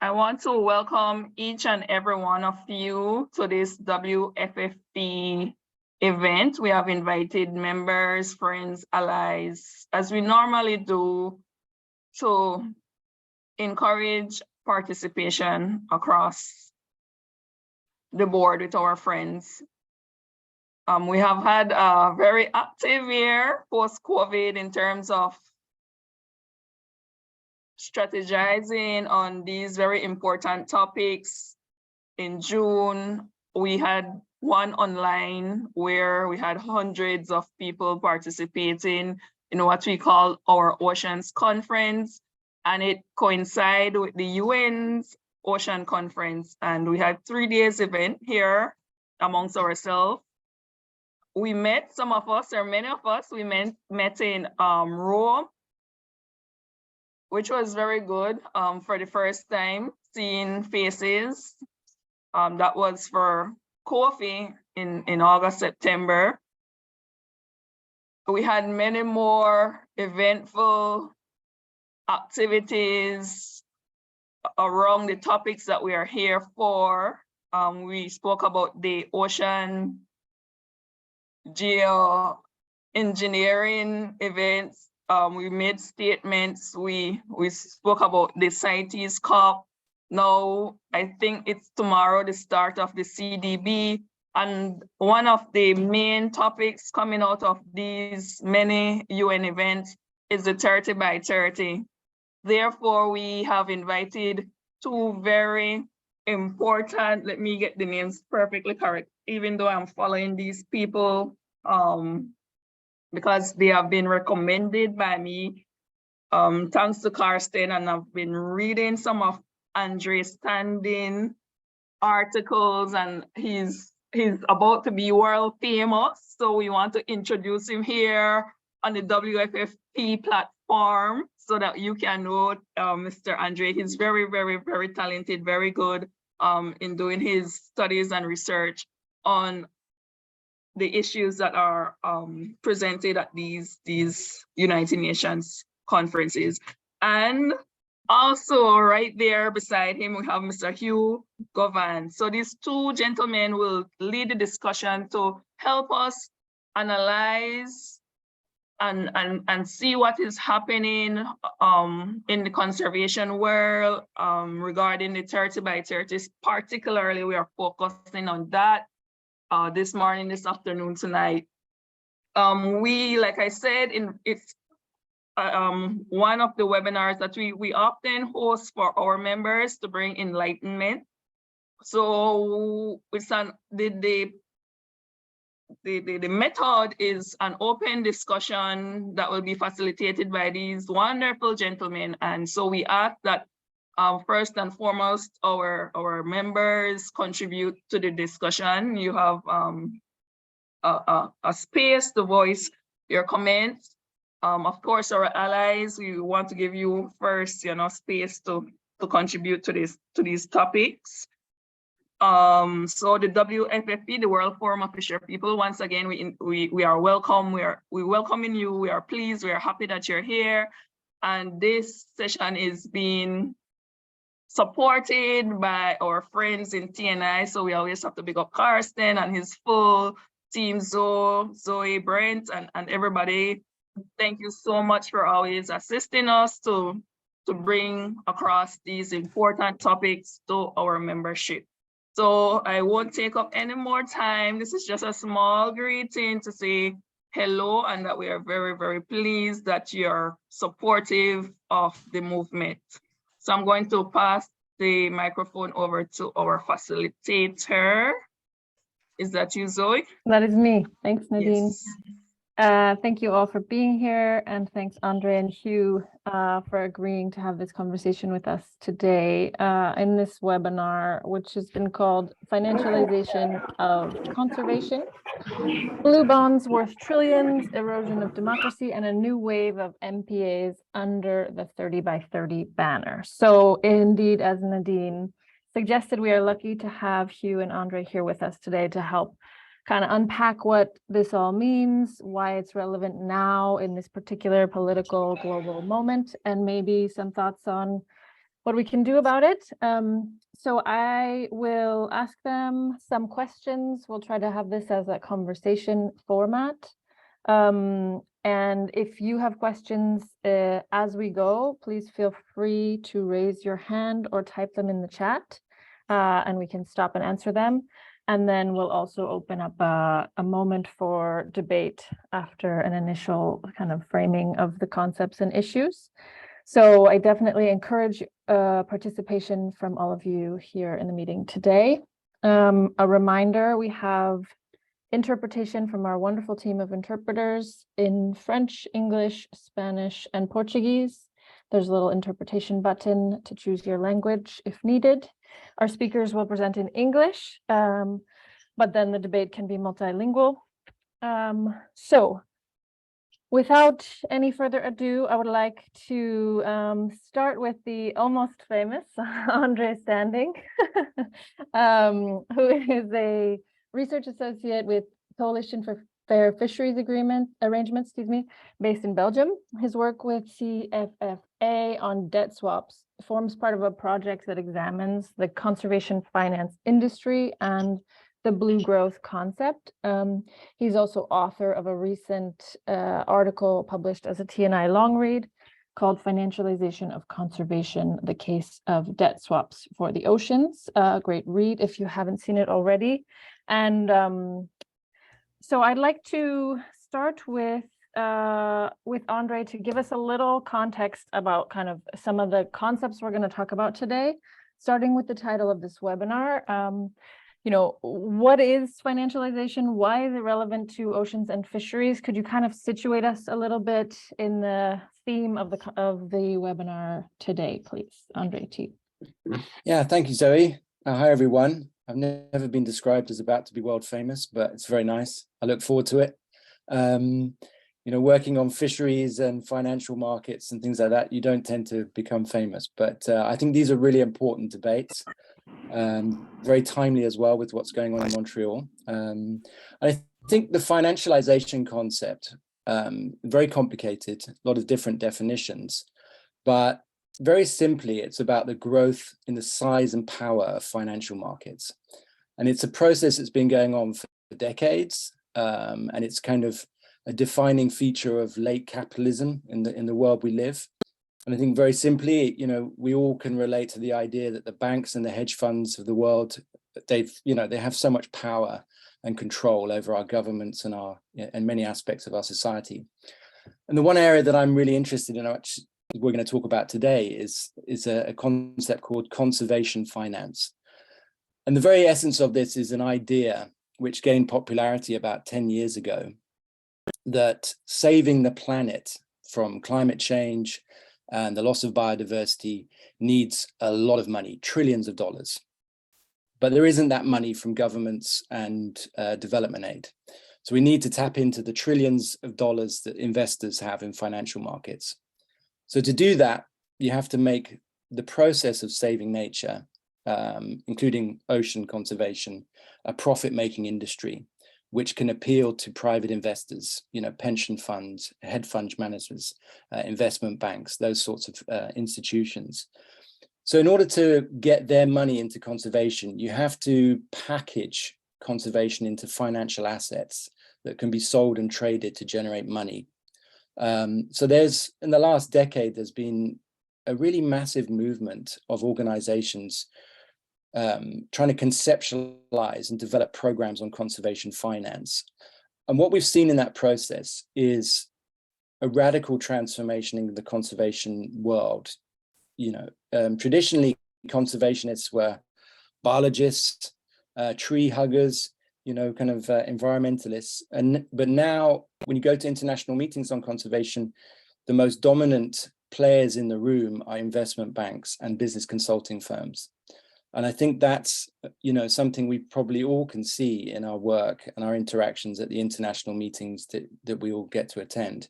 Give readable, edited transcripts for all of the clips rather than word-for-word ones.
I want to welcome each and every one of you to this WFFP event. We have invited members, friends, allies, as we normally do, to encourage participation across the board with our friends. We have had a very active year post-COVID in terms of strategizing on these very important topics. In June, we had one online where we had hundreds of people participating in what we call our Oceans Conference, and it coincided with the UN's Ocean Conference, and we had 3 days event here amongst ourselves. We met, some of us, or many of us, we met in Rome, which was very good for the first time, seeing faces. That was for coffee in August, September. We had many more eventful activities around the topics that we are here for. We spoke about the ocean geoengineering events. We made statements. We spoke about the CITES COP. Now, I think it's tomorrow, the start of the CDB. And one of the main topics coming out of these many UN events is the 30 by 30. Therefore, we have invited two very important, let me get the names perfectly correct, even though I'm following these people, because they have been recommended by me, thanks to Karsten, and I've been reading some of Andre's standing articles, and he's about to be world famous. So we want to introduce him here on the WFFP platform so that you can know Mr. Andre. He's very, very, very talented, very good in doing his studies and research on the issues that are presented at these United Nations conferences. And also right there beside him, we have Mr. Hugh Govan. So these two gentlemen will lead the discussion to help us analyze and see what is happening in the conservation world regarding the 30 by 30. Particularly, we are focusing on that this morning, this afternoon, tonight. We, like I said, it's one of the webinars that we often host for our members to bring enlightenment. So it's the method is an open discussion that will be facilitated by these wonderful gentlemen. And so we ask that first and foremost, our members contribute to the discussion. You have a space to voice your comments. Of course, our allies, we want to give you first, space to contribute to these topics. So the WFFP, the World Forum of Fisher People, once again, we are welcome. We welcoming you. We are pleased. We are happy that you're here. And this session is being supported by our friends in TNI. So we always have to big up Karsten and his full team, Zoe, Brent, and everybody. Thank you so much for always assisting us to bring across these important topics to our membership. So I won't take up any more time. This is just a small greeting to say hello and that we are very, very pleased that you're supportive of the movement. So I'm going to pass the microphone over to our facilitator. Is that you, Zoe? That is me. Thanks, Nadine. Yes. Thank you all for being here, and thanks Andre and Hugh for agreeing to have this conversation with us today in this webinar, which has been called Financialization of Conservation, Blue Bonds Worth Trillions, Erosion of Democracy, and a New Wave of MPAs under the 30 by 30 banner. So indeed, as Nadine suggested, we are lucky to have Hugh and Andre here with us today to help kind of unpack what this all means, why it's relevant now in this particular political global moment, and maybe some thoughts on what we can do about it. So I will ask them some questions. We'll try to have this as a conversation format. And if you have questions as we go, please feel free to raise your hand or type them in the chat, and we can stop and answer them. And then we'll also open up a moment for debate after an initial kind of framing of the concepts and issues. So I definitely encourage participation from all of you here in the meeting today. A reminder, we have interpretation from our wonderful team of interpreters in French, English, Spanish, and Portuguese. There's a little interpretation button to choose your language if needed. Our speakers will present in English, but then the debate can be multilingual. So without any further ado, I would like to start with the almost famous Andre Standing, who is a research associate with Coalition for Fair Fisheries Arrangements, based in Belgium. His work with CFFA on debt swaps forms part of a project that examines the conservation finance industry and the blue growth concept. He's also author of a recent article published as a TNI long read called Financialization of Conservation, the Case of Debt Swaps for the Oceans. Great read if you haven't seen it already. And so I'd like to start with Andre to give us a little context about kind of some of the concepts we're going to talk about today, starting with the title of this webinar. You know, what is financialization? Why is it relevant to oceans and fisheries? Could you kind of situate us a little bit in the theme of the webinar today, please? Andre, to you. Yeah, thank you, Zoe. Hi, everyone. I've never been described as about to be world famous, but it's very nice. I look forward to it. You know, working on fisheries and financial markets and things like that, you don't tend to become famous. But I think these are really important debates. Very timely as well with what's going on in Montreal. I think the financialization concept, very complicated, a lot of different definitions, but very simply, it's about the growth in the size and power of financial markets. And it's a process that's been going on for decades, and it's kind of a defining feature of late capitalism in the world we live. And I think very simply, you know, we all can relate to the idea that the banks and the hedge funds of the world, they have so much power and control over our governments and many aspects of our society. And the one area that I'm really interested in, which we're going to talk about today, is a concept called conservation finance. And the very essence of this is an idea which gained popularity about 10 years ago, that saving the planet from climate change and the loss of biodiversity needs a lot of money, trillions of dollars. But there isn't that money from governments and development aid. So we need to tap into the trillions of dollars that investors have in financial markets. So to do that, you have to make the process of saving nature, including ocean conservation, a profit-making industry, which can appeal to private investors, you know, pension funds, hedge fund managers, investment banks, those sorts of institutions. So in order to get their money into conservation, you have to package conservation into financial assets that can be sold and traded to generate money. So in the last decade, there's been a really massive movement of organizations trying to conceptualize and develop programs on conservation finance. And what we've seen in that process is a radical transformation in the conservation world. You know, traditionally, conservationists were biologists, tree huggers, you know, kind of environmentalists. But now, when you go to international meetings on conservation, the most dominant players in the room are investment banks and business consulting firms. And I think that's, you know, something we probably all can see in our work and our interactions at the international meetings that we all get to attend.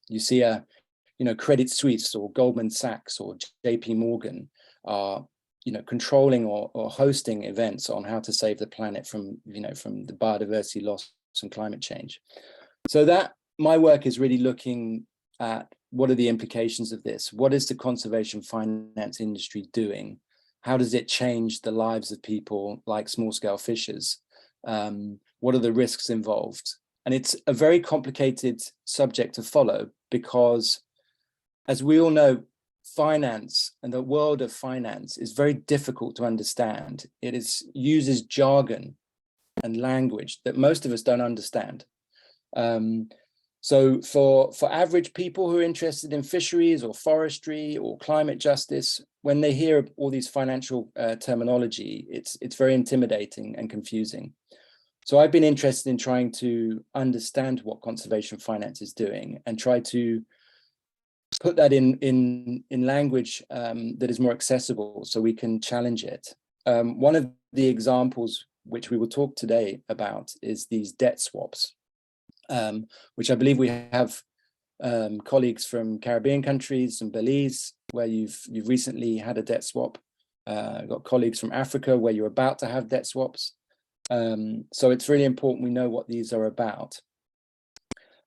You see you know, Credit Suisse or Goldman Sachs or JP Morgan are, you know, controlling or hosting events on how to save the planet from, you know, from the biodiversity loss and climate change. So that my work is really looking at what are the implications of this? What is the conservation finance industry doing? How does it change the lives of people like small-scale fishers? What are the risks involved? And it's a very complicated subject to follow because, as we all know, finance and the world of finance is very difficult to understand. It uses jargon and language that most of us don't understand. So for average people who are interested in fisheries or forestry or climate justice, when they hear all these financial terminology, it's very intimidating and confusing. So I've been interested in trying to understand what conservation finance is doing and try to put that in language that is more accessible so we can challenge it. One of the examples which we will talk today about is these debt swaps, which I believe we have colleagues from Caribbean countries and Belize, where you've recently had a debt swap. Got colleagues from Africa where you're about to have debt swaps. So it's really important we know what these are about.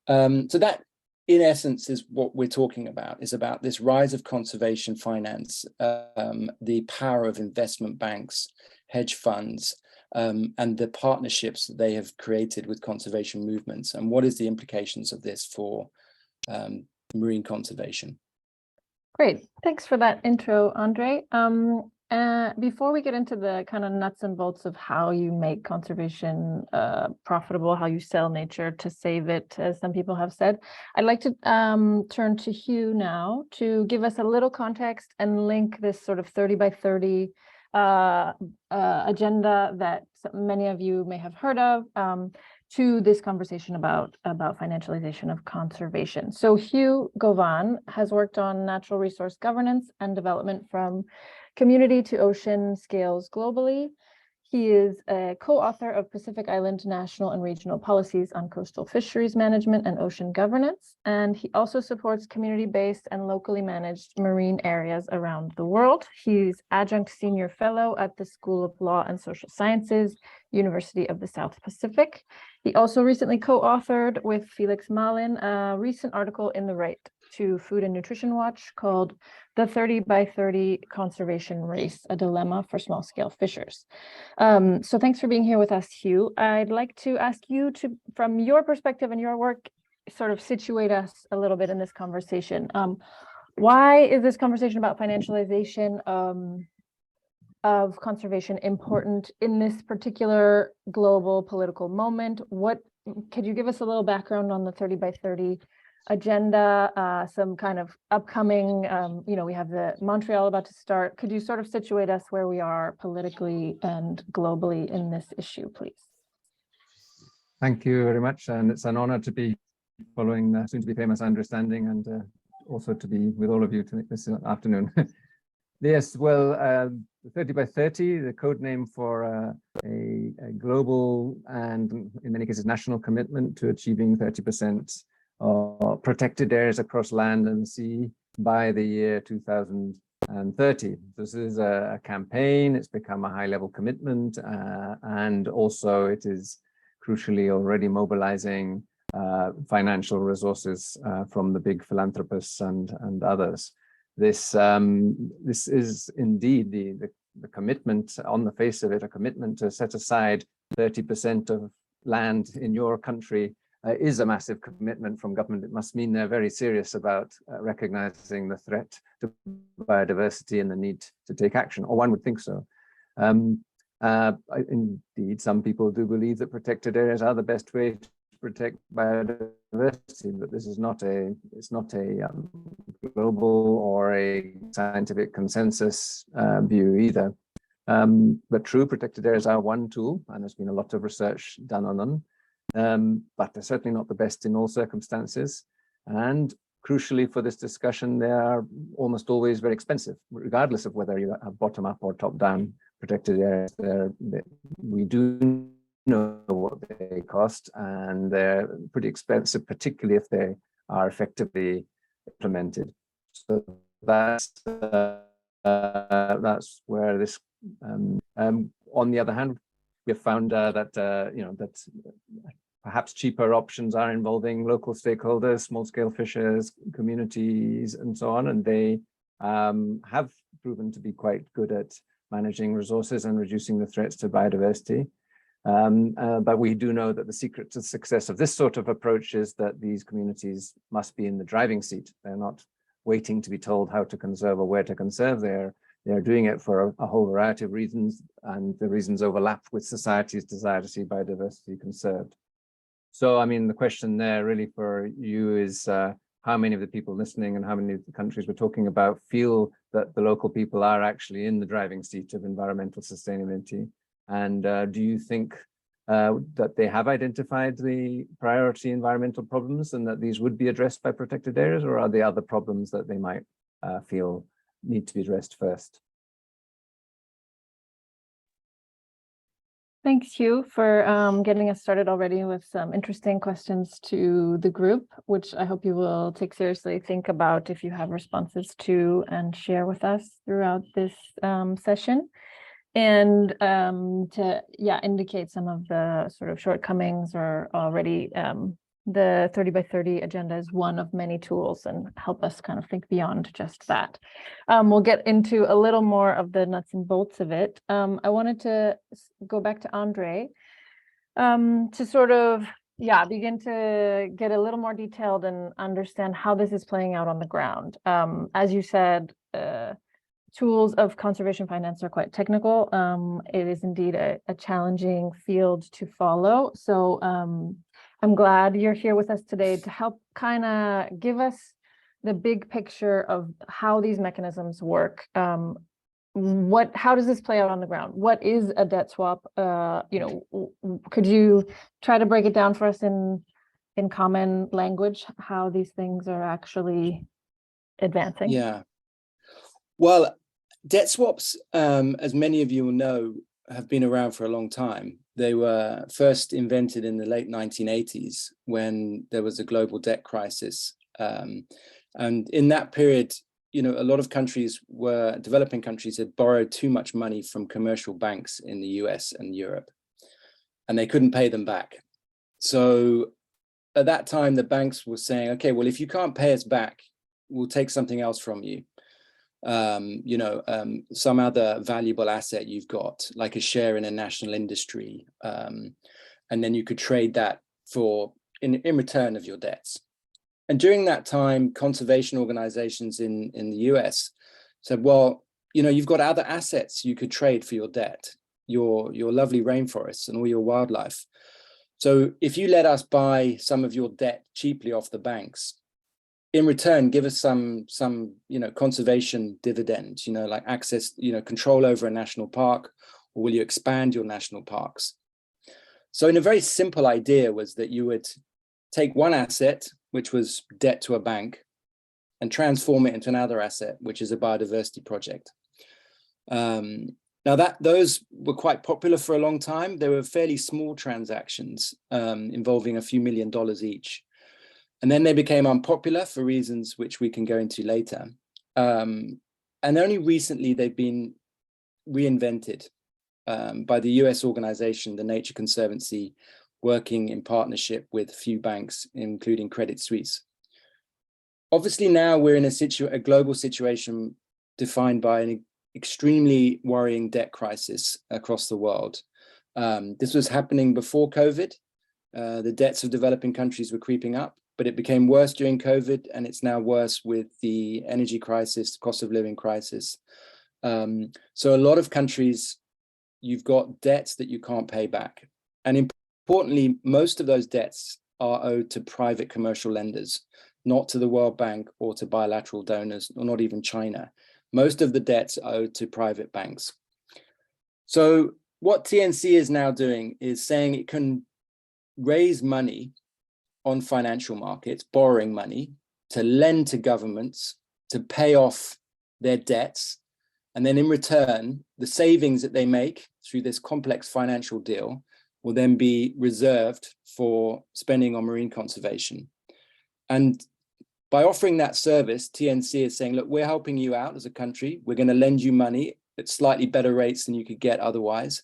So that, in essence, is what we're talking about, is about this rise of conservation finance, the power of investment banks, hedge funds, and the partnerships that they have created with conservation movements, and what is the implications of this for marine conservation. Great, thanks for that intro, Andre. Before we get into the kind of nuts and bolts of how you make conservation profitable, how you sell nature to save it, as some people have said, I'd like to turn to Hugh now to give us a little context and link this sort of 30 by 30 agenda that many of you may have heard of to this conversation about financialization of conservation. So Hugh Govan has worked on natural resource governance and development from community to ocean scales globally. He is a co-author of Pacific Island National and Regional Policies on Coastal Fisheries Management and Ocean Governance, and he also supports community-based and locally managed marine areas around the world. He's adjunct senior fellow at the School of Law and Social Sciences, University of the South Pacific. He also recently co-authored with Felix Malin a recent article in the Right to Food and Nutrition Watch called The 30 by 30 Conservation Race, a Dilemma for Small-Scale Fishers. So thanks for being here with us, Hugh. I'd like to ask you to, from your perspective and your work, sort of situate us a little bit in this conversation. Why is this conversation about financialization of conservation important in this particular global political moment? Could you give us a little background on the 30 by 30 agenda, some kind of upcoming, we have the Montreal about to start. Could you sort of situate us where we are politically and globally in this issue, please? Thank you very much. And it's an honor to be following the soon to be famous understanding and also to be with all of you this afternoon. Yes, well, 30 by 30, the code name for a global and in many cases national commitment to achieving 30% protected areas across land and sea by the year 2030. This is a campaign. It's become a high-level commitment, and also it is crucially already mobilizing financial resources from the big philanthropists and others. This is indeed the commitment, on the face of it, a commitment to set aside 30% of land in your country is a massive commitment from government. It must mean they're very serious about recognizing the threat to biodiversity and the need to take action, or one would think so. Indeed, some people do believe that protected areas are the best way to protect biodiversity, but this is not a global or a scientific consensus view either. But true, protected areas are one tool, and there's been a lot of research done on them. But they're certainly not the best in all circumstances. And crucially for this discussion, they are almost always very expensive, regardless of whether you have bottom-up or top-down protected areas. We do know what they cost, and they're pretty expensive, particularly if they are effectively implemented. So that's where this. On the other hand, we have found that perhaps cheaper options are involving local stakeholders, small-scale fishers, communities, and so on. And they have proven to be quite good at managing resources and reducing the threats to biodiversity. But we do know that the secret to success of this sort of approach is that these communities must be in the driving seat. They're not waiting to be told how to conserve or where to conserve. They're doing it for a whole variety of reasons, and the reasons overlap with society's desire to see biodiversity conserved. So, I mean, the question there really for you is how many of the people listening and how many of the countries we're talking about feel that the local people are actually in the driving seat of environmental sustainability? And do you think that they have identified the priority environmental problems and that these would be addressed by protected areas, or are there other problems that they might feel need to be addressed first? Thanks, Hugh, for getting us started already with some interesting questions to the group, which I hope you will take seriously, think about if you have responses to, and share with us throughout this session. And to indicate some of the sort of shortcomings, or already the 30 by 30 agenda is one of many tools, and help us kind of think beyond just that. We'll get into a little more of the nuts and bolts of it. I wanted to go back to Andre to sort of begin to get a little more detailed and understand how this is playing out on the ground. As you said, tools of conservation finance are quite technical. It is indeed a challenging field to follow. So I'm glad you're here with us today to help kind of give us the big picture of how these mechanisms work. How does this play out on the ground? What is a debt swap? Could you try to break it down for us in common language, how these things are actually advancing? Yeah. Well, debt swaps, as many of you will know, have been around for a long time. They were first invented in the late 1980s when there was a global debt crisis. And in that period, a lot of developing countries had borrowed too much money from commercial banks in the US and Europe, and they couldn't pay them back. So at that time, the banks were saying, okay, well, if you can't pay us back, we'll take something else from you. Some other valuable asset you've got, like a share in a national industry, and then you could trade that in return of your debts. And during that time, conservation organizations in the US said, well, you've got other assets you could trade for your debt, your lovely rainforests and all your wildlife. So if you let us buy some of your debt cheaply off the banks, in return, give us some conservation dividend, like access, control over a national park, or will you expand your national parks? So in a very simple idea was that you would take one asset, which was debt to a bank, and transform it into another asset, which is a biodiversity project. Now those were quite popular for a long time. They were fairly small transactions involving a few $1 million each. And then they became unpopular for reasons which we can go into later. And only recently they've been reinvented by the US organization, the Nature Conservancy, working in partnership with a few banks, including Credit Suisse. Obviously now we're in a global situation defined by an extremely worrying debt crisis across the world. This was happening before COVID. The debts of developing countries were creeping up, but it became worse during COVID, and it's now worse with the energy crisis, cost of living crisis. So a lot of countries, you've got debts that you can't pay back. And importantly, most of those debts are owed to private commercial lenders, not to the World Bank or to bilateral donors, or not even China. Most of the debts are owed to private banks. So what TNC is now doing is saying it can raise money on financial markets, borrowing money to lend to governments to pay off their debts. And then in return, the savings that they make through this complex financial deal will then be reserved for spending on marine conservation. And by offering that service, TNC is saying, look, we're helping you out as a country. We're going to lend you money at slightly better rates than you could get otherwise.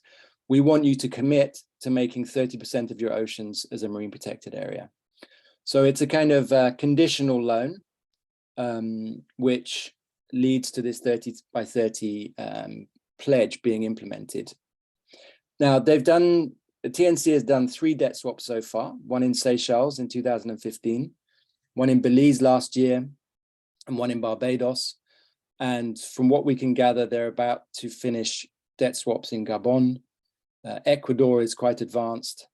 we want you to commit to making 30% of your oceans as a marine protected area. So it's a kind of conditional loan, which leads to this 30 by 30 pledge being implemented. Now, the TNC has done 3 debt swaps so far, one in Seychelles in 2015, one in Belize last year, and one in Barbados. And from what we can gather, they're about to finish debt swaps in Gabon. Ecuador is quite advanced.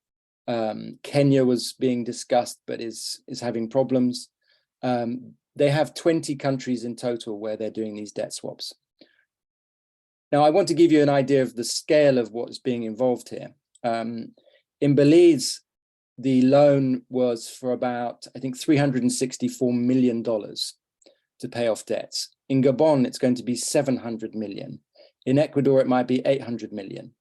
Kenya was being discussed, but is having problems. They have 20 countries in total where they're doing these debt swaps. Now, I want to give you an idea of the scale of what is being involved here. In Belize, the loan was for about, I think, $364 million to pay off debts. In Gabon, it's going to be 700 million. In Ecuador, it might be 800 million.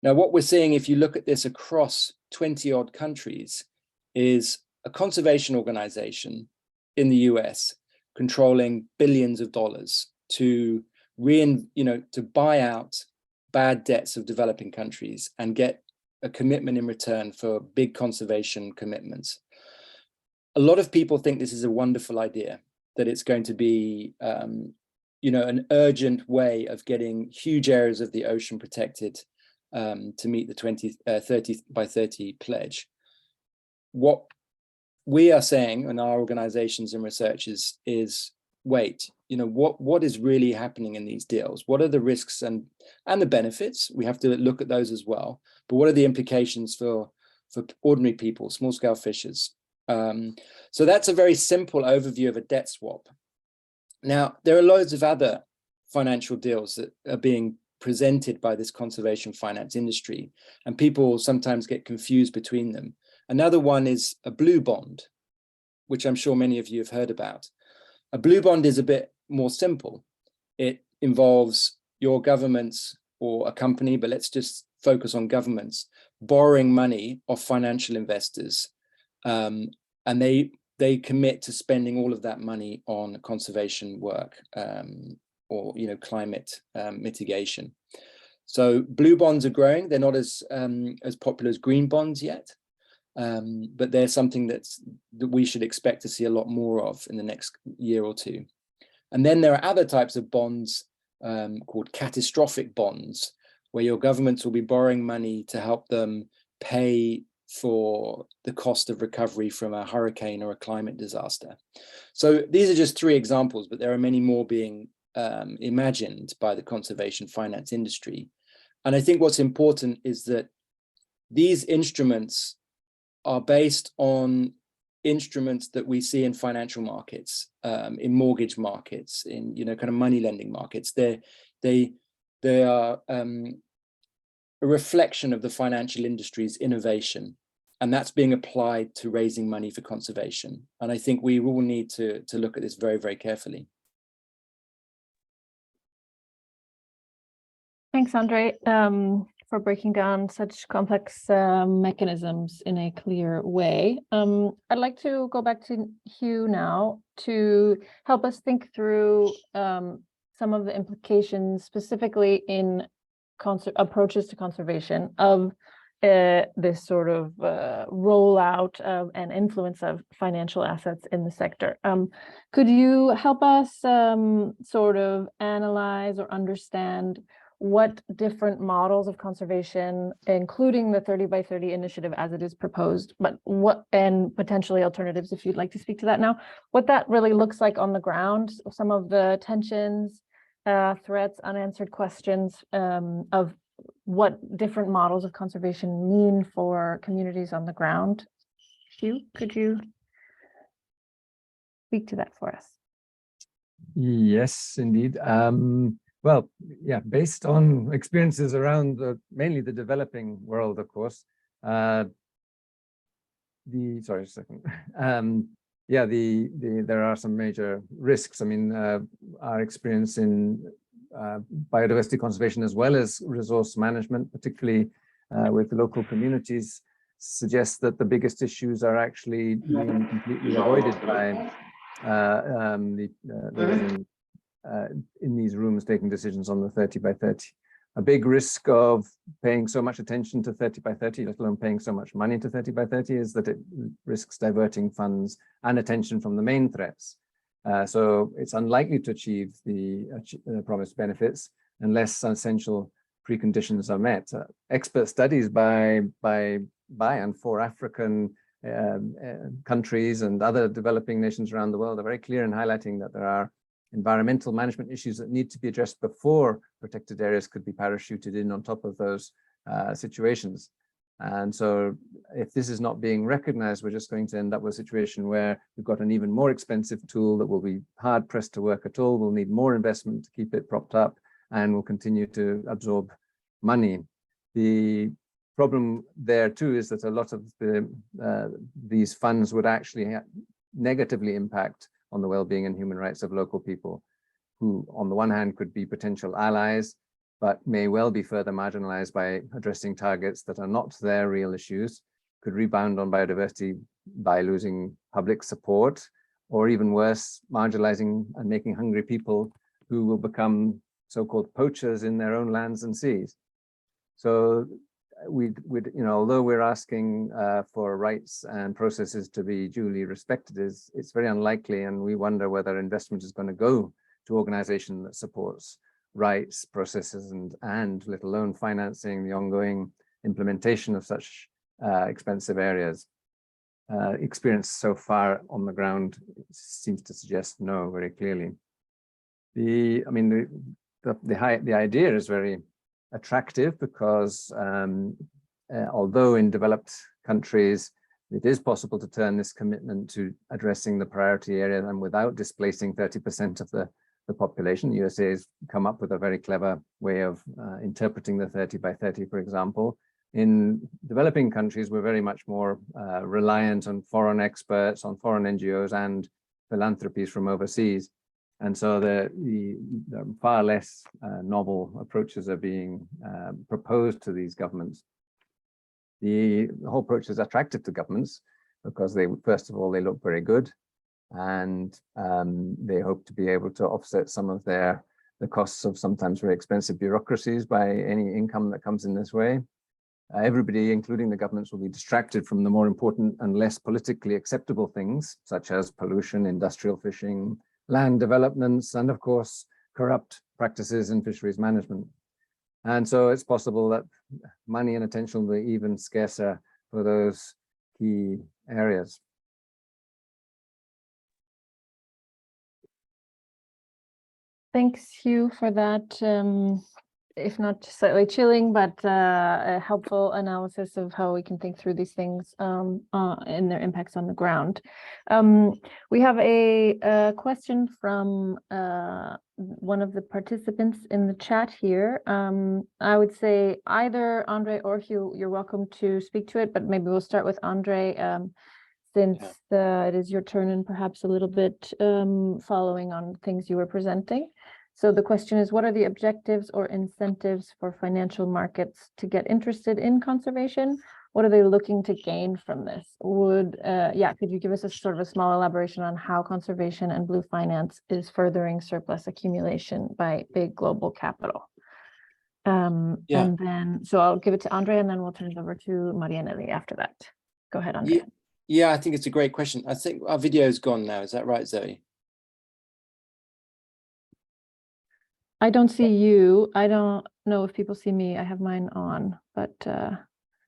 Now, what we're seeing, if you look at this across 20 odd countries, is a conservation organization in the US controlling billions of dollars to buy out bad debts of developing countries and get a commitment in return for big conservation commitments. A lot of people think this is a wonderful idea, that it's going to be an urgent way of getting huge areas of the ocean protected to meet the 30 by 30 pledge. What we are saying in our organizations and researchers is, wait, what is really happening in these deals? What are the risks and the benefits? We have to look at those as well. But what are the implications for ordinary people, small scale fishers? So that's a very simple overview of a debt swap. Now, there are loads of other financial deals that are being presented by this conservation finance industry, and people sometimes get confused between them. Another one is a blue bond, which I'm sure many of you have heard about. A blue bond is a bit more simple. It involves your governments or a company, but let's just focus on governments, borrowing money off financial investors, and they commit to spending all of that money on conservation work or climate mitigation. So blue bonds are growing. They're not as popular as green bonds yet, but they're something that we should expect to see a lot more of in the next year or two. And then there are other types of bonds called catastrophic bonds, where your governments will be borrowing money to help them pay for the cost of recovery from a hurricane or a climate disaster. So these are just 3 examples, but there are many more being imagined by the conservation finance industry. And I think what's important is that these instruments are based on instruments that we see in financial markets, in mortgage markets, in kind of money lending markets. They are a reflection of the financial industry's innovation, and that's being applied to raising money for conservation. And I think we all need to look at this very, very carefully. Thanks, Andre, for breaking down such complex mechanisms in a clear way. I'd like to go back to Hugh now to help us think through some of the implications, specifically in approaches to conservation of this sort of rollout of and influence of financial assets in the sector. Could you help us sort of analyze or understand what different models of conservation, including the 30 by 30 initiative as it is proposed, but and potentially alternatives, if you'd like to speak to that now, what that really looks like on the ground, some of the tensions, threats, unanswered questions of what different models of conservation mean for communities on the ground. Hugh, could you speak to that for us? Yes, indeed. Well, yeah, based on experiences around mainly the developing world, of course. Sorry, a second. Yeah, there are some major risks. I mean, our experience in biodiversity conservation as well as resource management, particularly with the local communities, suggests that the biggest issues are actually being completely avoided by those in these rooms taking decisions on the 30 by 30. A big risk of paying so much attention to 30 by 30, let alone paying so much money to 30 by 30, is that it risks diverting funds and attention from the main threats. So it's unlikely to achieve the promised benefits unless essential preconditions are met. Expert studies by and for African countries and other developing nations around the world are very clear in highlighting that there are environmental management issues that need to be addressed before protected areas could be parachuted in on top of those situations. And so if this is not being recognized, we're just going to end up with a situation where we've got an even more expensive tool that will be hard pressed to work at all. We'll need more investment to keep it propped up, and will continue to absorb money. The problem there too is that a lot of these funds would actually negatively impact on the well-being and human rights of local people, who on the one hand could be potential allies, but may well be further marginalized by addressing targets that are not their real issues, could rebound on biodiversity by losing public support, or even worse, marginalizing and making hungry people who will become so-called poachers in their own lands and seas. So although we're asking for rights and processes to be duly respected, it's very unlikely, and we wonder whether investment is going to go to organization that supports rights, processes, and let alone financing the ongoing implementation of such expensive areas. Experience so far on the ground seems to suggest no, very clearly. The idea is very attractive because although in developed countries it is possible to turn this commitment to addressing the priority area and without displacing 30% of the population, the USA has come up with a very clever way of interpreting the 30 by 30, for example. In developing countries, we're very much more reliant on foreign experts, on foreign NGOs and philanthropies from overseas. And so the far less novel approaches are being proposed to these governments. The whole approach is attractive to governments because first of all, they look very good, and they hope to be able to offset some of the costs of sometimes very expensive bureaucracies by any income that comes in this way. Everybody, including the governments, will be distracted from the more important and less politically acceptable things, such as pollution, industrial fishing, land developments, and of course, corrupt practices in fisheries management. And so it's possible that money and attention will be even scarcer for those key areas. Thanks, Hugh, for that, if not slightly chilling, but a helpful analysis of how we can think through these things and their impacts on the ground. We have a question from one of the participants in the chat here. I would say either Andre or Hugh, you're welcome to speak to it, but maybe we'll start with Andre, since it is your turn and perhaps a little bit following on things you were presenting. So the question is, what are the objectives or incentives for financial markets to get interested in conservation? What are they looking to gain from this? Could you give us a sort of a small elaboration on how conservation and blue finance is furthering surplus accumulation by big global capital? And then, so I'll give it to Andre, and then we'll turn it over to Marianelli after that. Go ahead, Andre. Yeah, I think it's a great question. I think our video is gone now. Is that right, Zoe? I don't see you. I don't know if people see me. I have mine on, but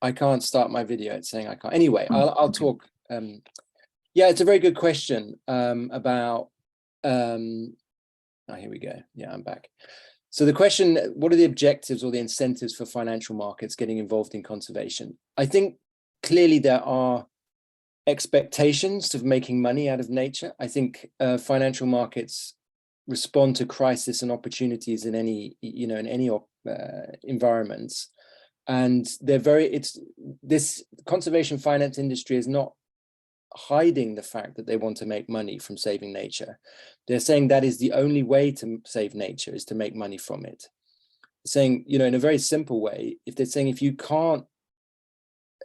I can't start my video. It's saying I can't. Anyway, I'll talk. Yeah, it's a very good question about. Here we go. Yeah, I'm back. So the question: what are the objectives or the incentives for financial markets getting involved in conservation? I think clearly there are expectations of making money out of nature. I think financial markets respond to crisis and opportunities in any environments, and this conservation finance industry is not hiding the fact that they want to make money from saving nature. They're saying that is the only way to save nature, is to make money from it. Saying, in a very simple way, if you can't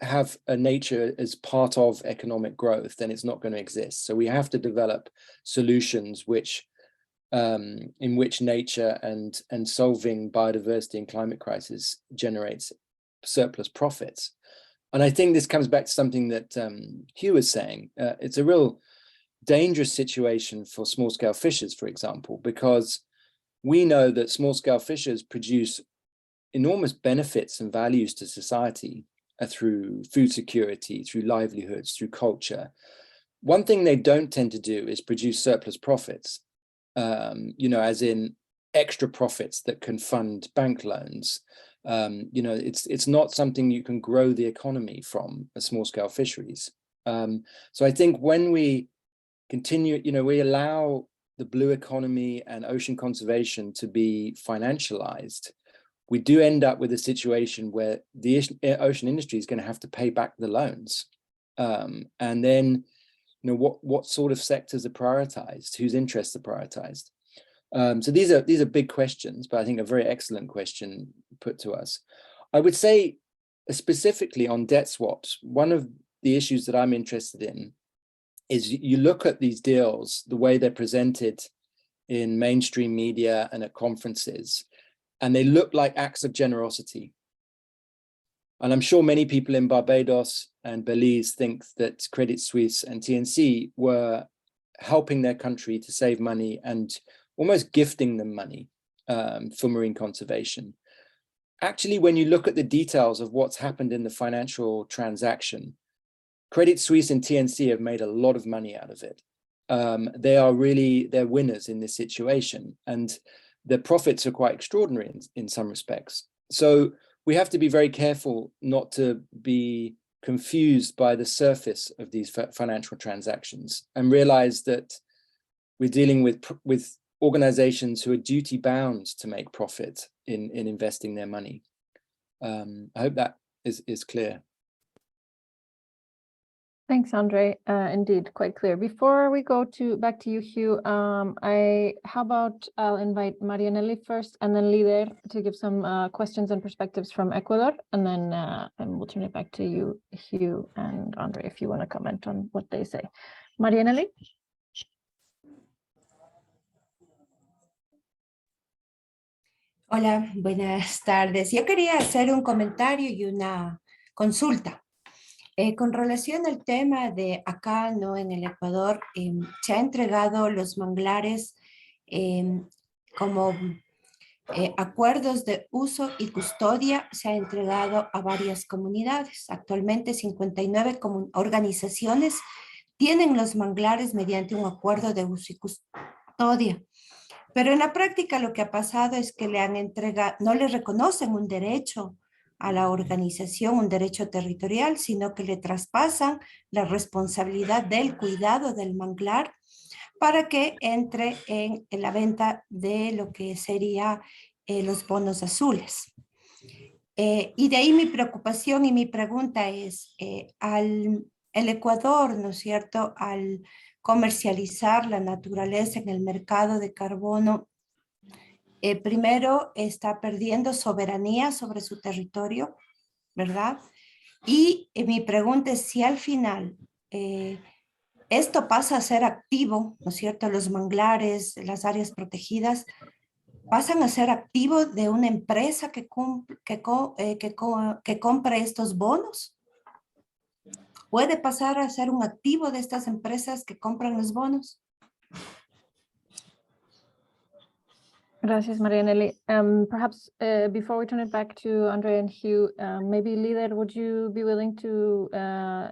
have a nature as part of economic growth, then it's not going to exist. So we have to develop solutions which in which nature and solving biodiversity and climate crisis generates surplus profits. And I think this comes back to something that Hugh was saying. It's a real dangerous situation for small-scale fishers, for example, because we know that small-scale fishers produce enormous benefits and values to society through food security, through livelihoods, through culture. One thing they don't tend to do is produce surplus profits, as in extra profits that can fund bank loans. It's not something you can grow the economy from, a small-scale fisheries. So I think when we continue, we allow the blue economy and ocean conservation to be financialized, we do end up with a situation where the ocean industry is going to have to pay back the loans. And then, what sort of sectors are prioritized? Whose interests are prioritized? So these are big questions, but I think a very excellent question put to us. I would say specifically on debt swaps, one of the issues that I'm interested in is you look at these deals, the way they're presented in mainstream media and at conferences, and they look like acts of generosity. And I'm sure many people in Barbados and Belize think that Credit Suisse and TNC were helping their country to save money and almost gifting them money for marine conservation. Actually, when you look at the details of what's happened in the financial transaction, Credit Suisse and TNC have made a lot of money out of it. They're winners in this situation, and the profits are quite extraordinary in some respects. So we have to be very careful not to be confused by the surface of these financial transactions and realize that we're dealing with organizations who are duty bound to make profit in investing their money. I hope that is clear. Thanks, Andre. Indeed, quite clear. Before we go back to you, Hugh, how about I'll invite Marianelli first and then Lider to give some questions and perspectives from Ecuador, and then we'll turn it back to you, Hugh and Andre, if you want to comment on what they say. Marianelli? Hola, buenas tardes. Yo quería hacer un comentario y una consulta. Con relación al tema de acá, ¿no? En el Ecuador, se ha entregado los manglares como acuerdos de uso y custodia, se ha entregado a varias comunidades. Actualmente 59 organizaciones tienen los manglares mediante un acuerdo de uso y custodia. Pero en la práctica lo que ha pasado es que no le reconocen un derecho a la organización, un derecho territorial, sino que le traspasan la responsabilidad del cuidado del manglar para que entre en la venta de lo que sería los bonos azules. Y de ahí mi preocupación y mi pregunta es, el Ecuador, ¿no es cierto?, al comercializar la naturaleza en el mercado de carbono, primero está perdiendo soberanía sobre su territorio, ¿verdad? Y mi pregunta es si al final esto pasa a ser activo, ¿no es cierto? Los manglares, las áreas protegidas, pasan a ser activo de una empresa que compra estos bonos. ¿Puede pasar a ser un activo de estas empresas que compran los bonos? Gracias, Marianelli. Perhaps before we turn it back to Andre and Hugh, maybe Lider, would you be willing to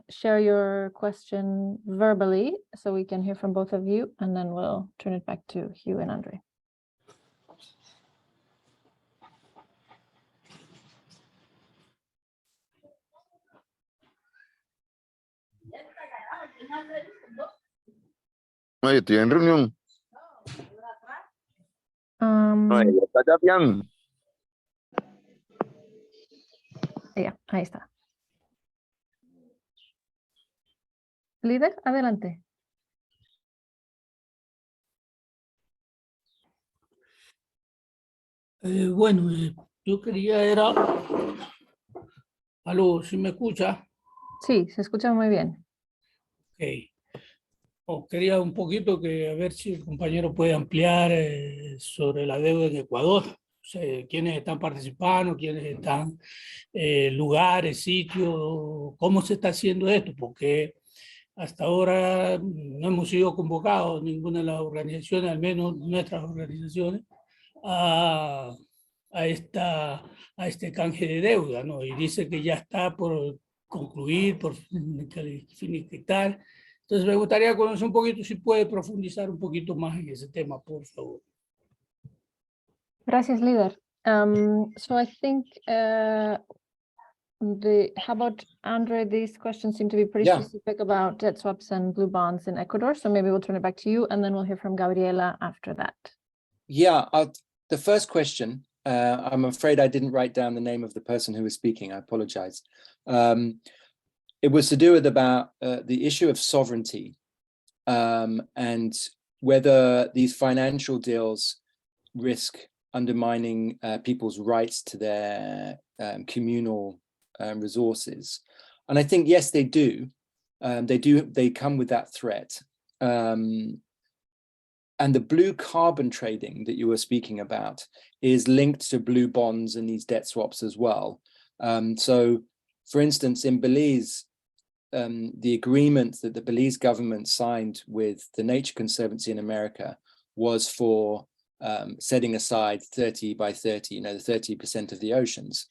share your question verbally so we can hear from both of you, and then we'll turn it back to Hugh and Andre. Oye, estoy en reunión. Oye, ya está chapeando. Ya, ahí está. Lider, adelante. Bueno, yo quería Aló, ¿sí me escucha? Sí, se escucha muy bien. Ok. quería un poquito que a ver si el compañero puede ampliar sobre la deuda en Ecuador. O sea, quiénes están participando, quiénes están, lugares, sitios, cómo se está haciendo esto, porque hasta ahora no hemos sido convocados, ninguna de las organizaciones, al menos nuestras organizaciones, a, a este canje de deuda, ¿no? Y dice que ya está por concluir, por finiquitar. Entonces me gustaría conocer un poquito, si puede profundizar un poquito más en ese tema, por favor. Gracias, líder. So I think how about Andre? These questions seem to be pretty Yeah. specific about debt swaps and blue bonds in Ecuador. So maybe we'll turn it back to you, and then we'll hear from Gabriela after that. Yeah, the first question, I'm afraid I didn't write down the name of the person who was speaking. I apologize. It was to do with about the issue of sovereignty and whether these financial deals risk undermining people's rights to their communal resources. And I think, yes, they do. They come with that threat. And the blue carbon trading that you were speaking about is linked to blue bonds and these debt swaps as well. So, for instance, in Belize, the agreement that the Belize government signed with the Nature Conservancy in America was for setting aside 30 by 30, the 30% of the oceans.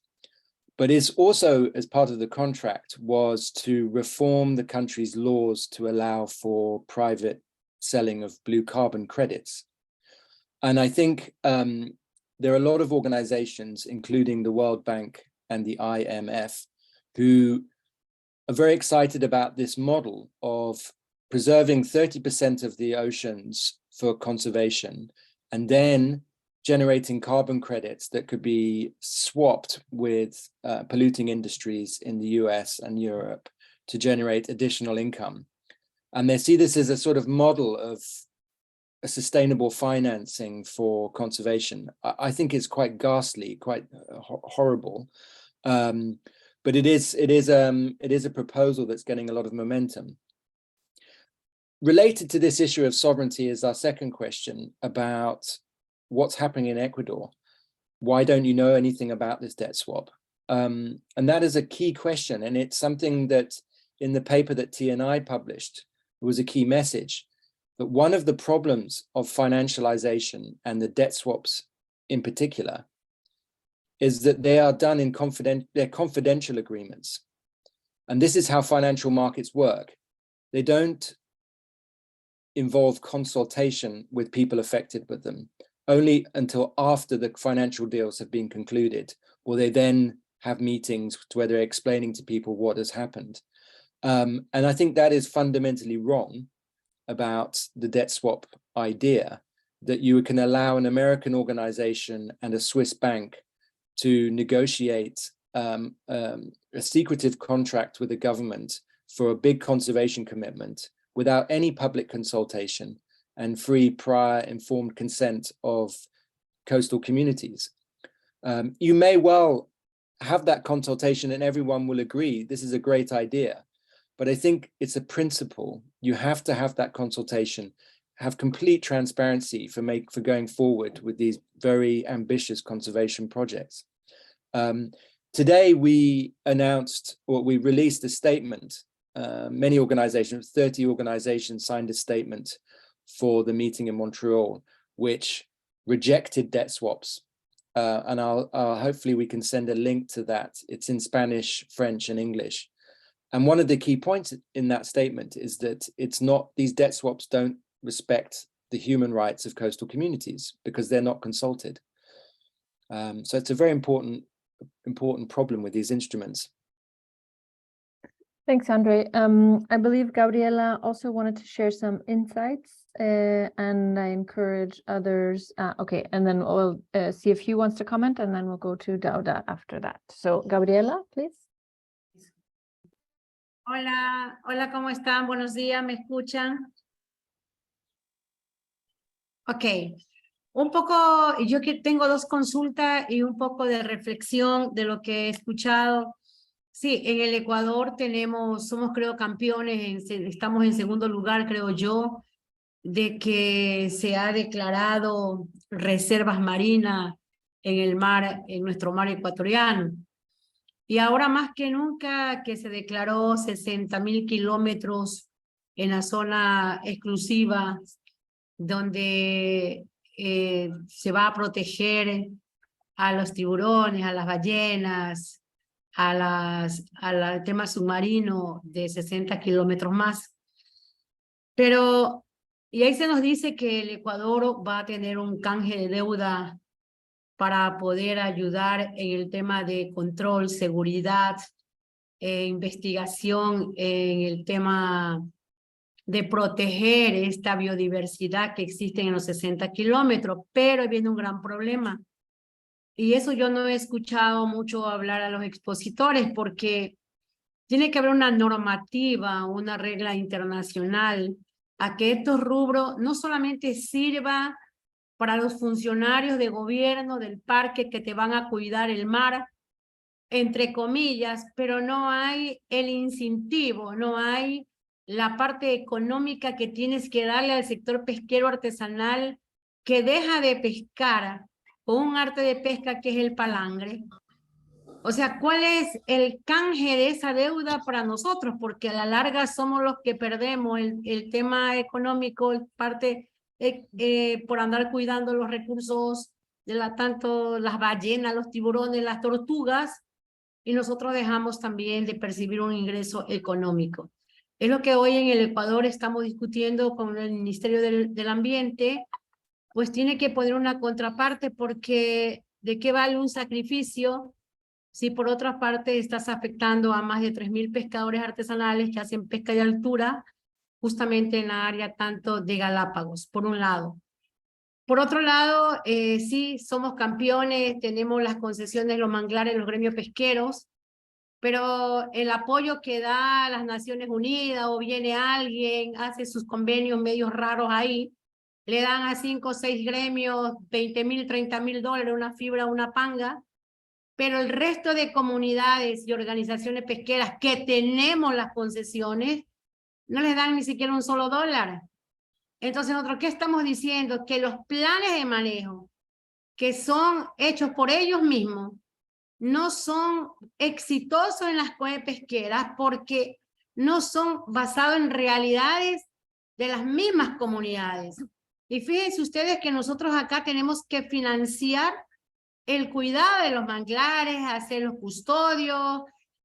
But it's also, as part of the contract, was to reform the country's laws to allow for private selling of blue carbon credits. And I think there are a lot of organizations, including the World Bank and the IMF, who are very excited about this model of preserving 30% of the oceans for conservation and then generating carbon credits that could be swapped with polluting industries in the US and Europe to generate additional income. And they see this as a sort of model of a sustainable financing for conservation. I think it's quite ghastly, quite horrible. But it is a proposal that's getting a lot of momentum. Related to this issue of sovereignty is our second question about what's happening in Ecuador. Why don't you know anything about this debt swap? And that is a key question. And it's something that in the paper that TNI published was a key message. But one of the problems of financialization and the debt swaps in particular is that they are done in confidential agreements. And this is how financial markets work. They don't involve consultation with people affected with them. Only until after the financial deals have been concluded will they then have meetings where they're explaining to people what has happened. And I think that is fundamentally wrong about the debt swap idea, that you can allow an American organization and a Swiss bank to negotiate a secretive contract with the government for a big conservation commitment without any public consultation and free, prior, informed consent of coastal communities. You may well have that consultation and everyone will agree this is a great idea, but I think it's a principle. You have to have that consultation, have complete transparency for going forward with these very ambitious conservation projects. Today we announced, or we released a statement. Many organizations, 30 organizations signed a statement for the meeting in Montreal, which rejected debt swaps. And hopefully we can send a link to that. It's in Spanish, French, and English. And one of the key points in that statement is that these debt swaps don't respect the human rights of coastal communities because they're not consulted. So it's a very important problem with these instruments. Thanks, Andre. I believe Gabriela also wanted to share some insights, and I encourage others. Okay, and then we'll see if Hugh wants to comment, and then we'll go to Dauda after that. So, Gabriela, please. Hola, hola, ¿cómo están? Buenos días, ¿me escuchan? Ok, un poco, yo que tengo dos consultas y un poco de reflexión de lo que he escuchado. Sí, en el Ecuador somos creo campeones, estamos en segundo lugar, creo yo, de que se ha declarado reservas marinas en el mar, en nuestro mar ecuatoriano. Y ahora más que nunca que se declaró 60.000 kilómetros en la zona exclusiva donde se va a proteger a los tiburones, a las ballenas, al tema submarino de 60 kilómetros más. Pero, y ahí se nos dice que el Ecuador va a tener un canje de deuda para poder ayudar en el tema de control, seguridad, investigación, en el tema de proteger esta biodiversidad que existe en los 60 kilómetros, pero viene un gran problema. Y eso yo no he escuchado mucho hablar a los expositores porque tiene que haber una normativa, una regla internacional a que estos rubros no solamente sirva para los funcionarios de gobierno del parque que te van a cuidar el mar, entre comillas, pero no hay el incentivo, no hay la parte económica que tienes que darle al sector pesquero artesanal que deja de pescar con un arte de pesca que es el palangre. O sea, ¿cuál es el canje de esa deuda para nosotros? Porque a la larga somos los que perdemos el tema económico, parte por andar cuidando los recursos de tanto las ballenas, los tiburones, las tortugas, y nosotros dejamos también de percibir un ingreso económico. Es lo que hoy en el Ecuador estamos discutiendo con el Ministerio del Ambiente, pues tiene que poner una contraparte porque ¿de qué vale un sacrificio si por otra parte estás afectando a más de 3.000 pescadores artesanales que hacen pesca de altura justamente en la área tanto de Galápagos, por un lado? Por otro lado, sí, somos campeones, tenemos las concesiones, los manglares, los gremios pesqueros, pero el apoyo que da las Naciones Unidas o viene alguien, hace sus convenios medios raros ahí, le dan a 5 o 6 gremios, 20.000, 30.000 dólares, una fibra, una panga, pero el resto de comunidades y organizaciones pesqueras que tenemos las concesiones, no les dan ni siquiera un solo dólar. Entonces, nosotros, ¿qué estamos diciendo? Que los planes de manejo que son hechos por ellos mismos no son exitosos en las cuencas pesqueras porque no son basados en realidades de las mismas comunidades. Y fíjense ustedes que nosotros acá tenemos que financiar el cuidado de los manglares, hacer los custodios,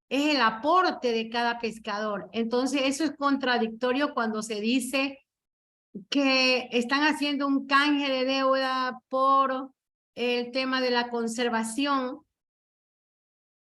es el aporte de cada pescador. Entonces, eso es contradictorio cuando se dice que están haciendo un canje de deuda por el tema de la conservación,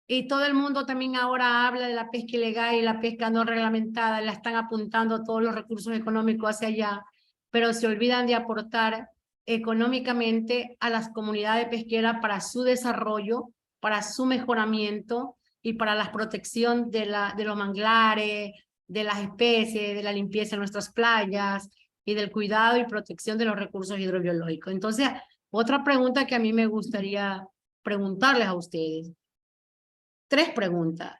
y todo el mundo también ahora habla de la pesca ilegal y la pesca no reglamentada, la están apuntando todos los recursos económicos hacia allá, pero se olvidan de aportar económicamente a las comunidades pesqueras para su desarrollo, para su mejoramiento y para la protección de los manglares, de las especies, de la limpieza de nuestras playas y del cuidado y protección de los recursos hidrobiológicos. Entonces, otra pregunta que a mí me gustaría preguntarles a ustedes. 3 preguntas.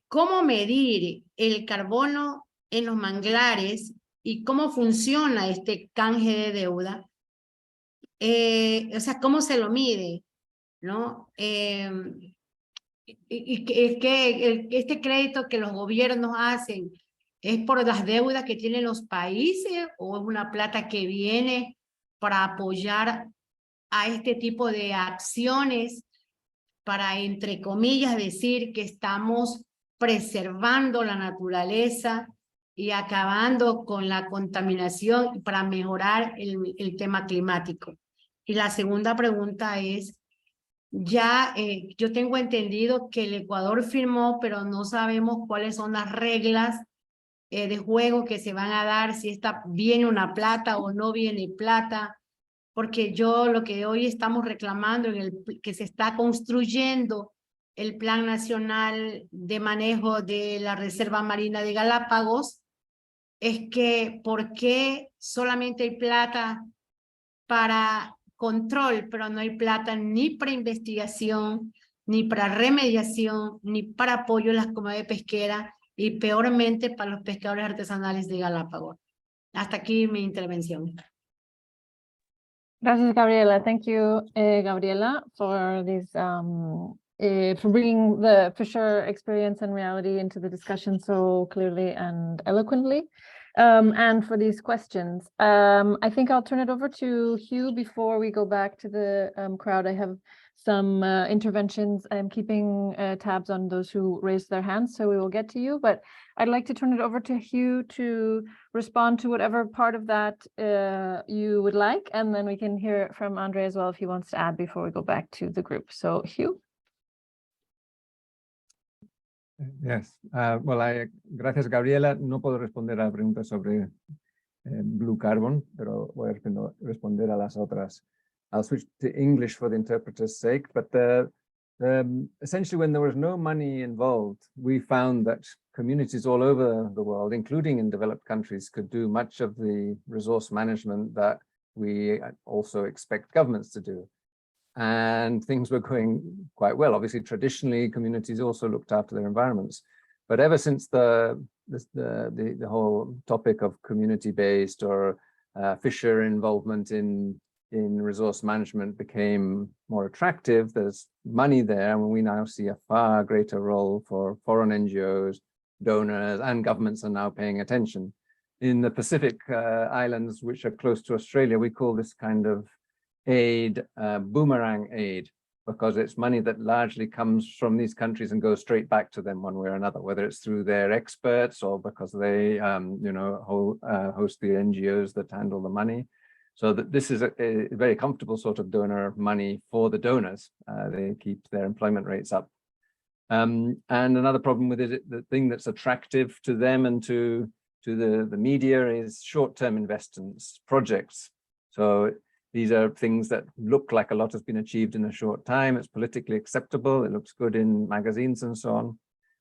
¿Cómo medir el carbono en los manglares y cómo funciona este canje de deuda? O sea, ¿cómo se lo mide? ¿No? Este crédito que los gobiernos hacen, ¿es por las deudas que tienen los países o es una plata que viene para apoyar a este tipo de acciones para, entre comillas, decir que estamos preservando la naturaleza y acabando con la contaminación para mejorar el tema climático? Y la segunda pregunta es, ya yo tengo entendido que el Ecuador firmó, pero no sabemos cuáles son las reglas de juego que se van a dar, si viene una plata o no viene plata, porque lo que hoy estamos reclamando, que se está construyendo el Plan Nacional de Manejo de la Reserva Marina de Galápagos, es que ¿por qué solamente hay plata para control, pero no hay plata ni para investigación, ni para remediación, ni para apoyo a las comunidades pesqueras y peormente para los pescadores artesanales de Galápagos. Hasta aquí mi intervención. Gracias, Gabriela. Thank you, Gabriela, for this for bringing the fisher experience and reality into the discussion so clearly and eloquently, and for these questions. I think I'll turn it over to Hugh before we go back to the crowd. I have some interventions. I'm keeping tabs on those who raised their hands, so we will get to you, but I'd like to turn it over to Hugh to respond to whatever part of that you would like, and then we can hear it from Andre as well if he wants to add before we go back to the group. So Hugh. Yes, gracias, Gabriela. No puedo responder a la pregunta sobre blue carbon, pero voy a responder a las otras. I'll switch to English for the interpreter's sake, but essentially when there was no money involved, we found that communities all over the world, including in developed countries, could do much of the resource management that we also expect governments to do. And things were going quite well. Obviously, traditionally, communities also looked after their environments. But ever since the whole topic of community-based or fisher involvement in resource management became more attractive, there's money there, and we now see a far greater role for foreign NGOs, donors, and governments are now paying attention. In the Pacific Islands, which are close to Australia, we call this kind of aid boomerang aid, because it's money that largely comes from these countries and goes straight back to them one way or another, whether it's through their experts or because they host the NGOs that handle the money. So that this is a very comfortable sort of donor money for the donors. They keep their employment rates up. And another problem with it, the thing that's attractive to them and to the media is short-term investments, projects. So these are things that look like a lot has been achieved in a short time. It's politically acceptable. It looks good in magazines and so on.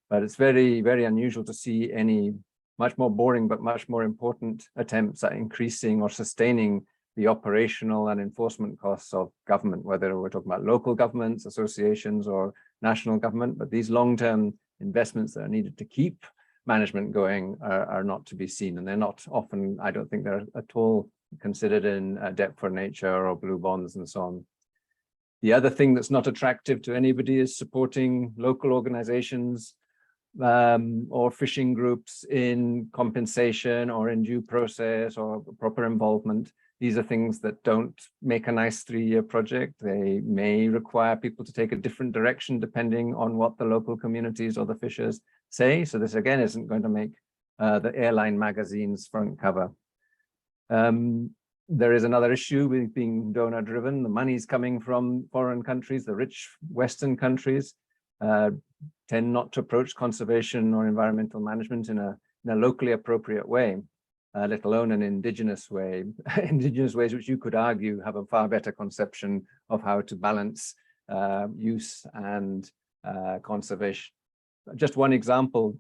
But it's very, very unusual to see any much more boring but much more important attempts at increasing or sustaining the operational and enforcement costs of government, whether we're talking about local governments, associations, or national government. But these long-term investments that are needed to keep management going are not to be seen. And they're not often, I don't think they're at all considered in debt for nature or blue bonds and so on. The other thing that's not attractive to anybody is supporting local organizations or fishing groups in compensation or in due process or proper involvement. These are things that don't make a nice 3-year project. They may require people to take a different direction depending on what the local communities or the fishers say. So this again isn't going to make the airline magazine's front cover. There is another issue with being donor driven. The money's coming from foreign countries. The rich Western countries tend not to approach conservation or environmental management in a locally appropriate way, let alone an indigenous way. Indigenous ways which you could argue have a far better conception of how to balance use and conservation. Just one example,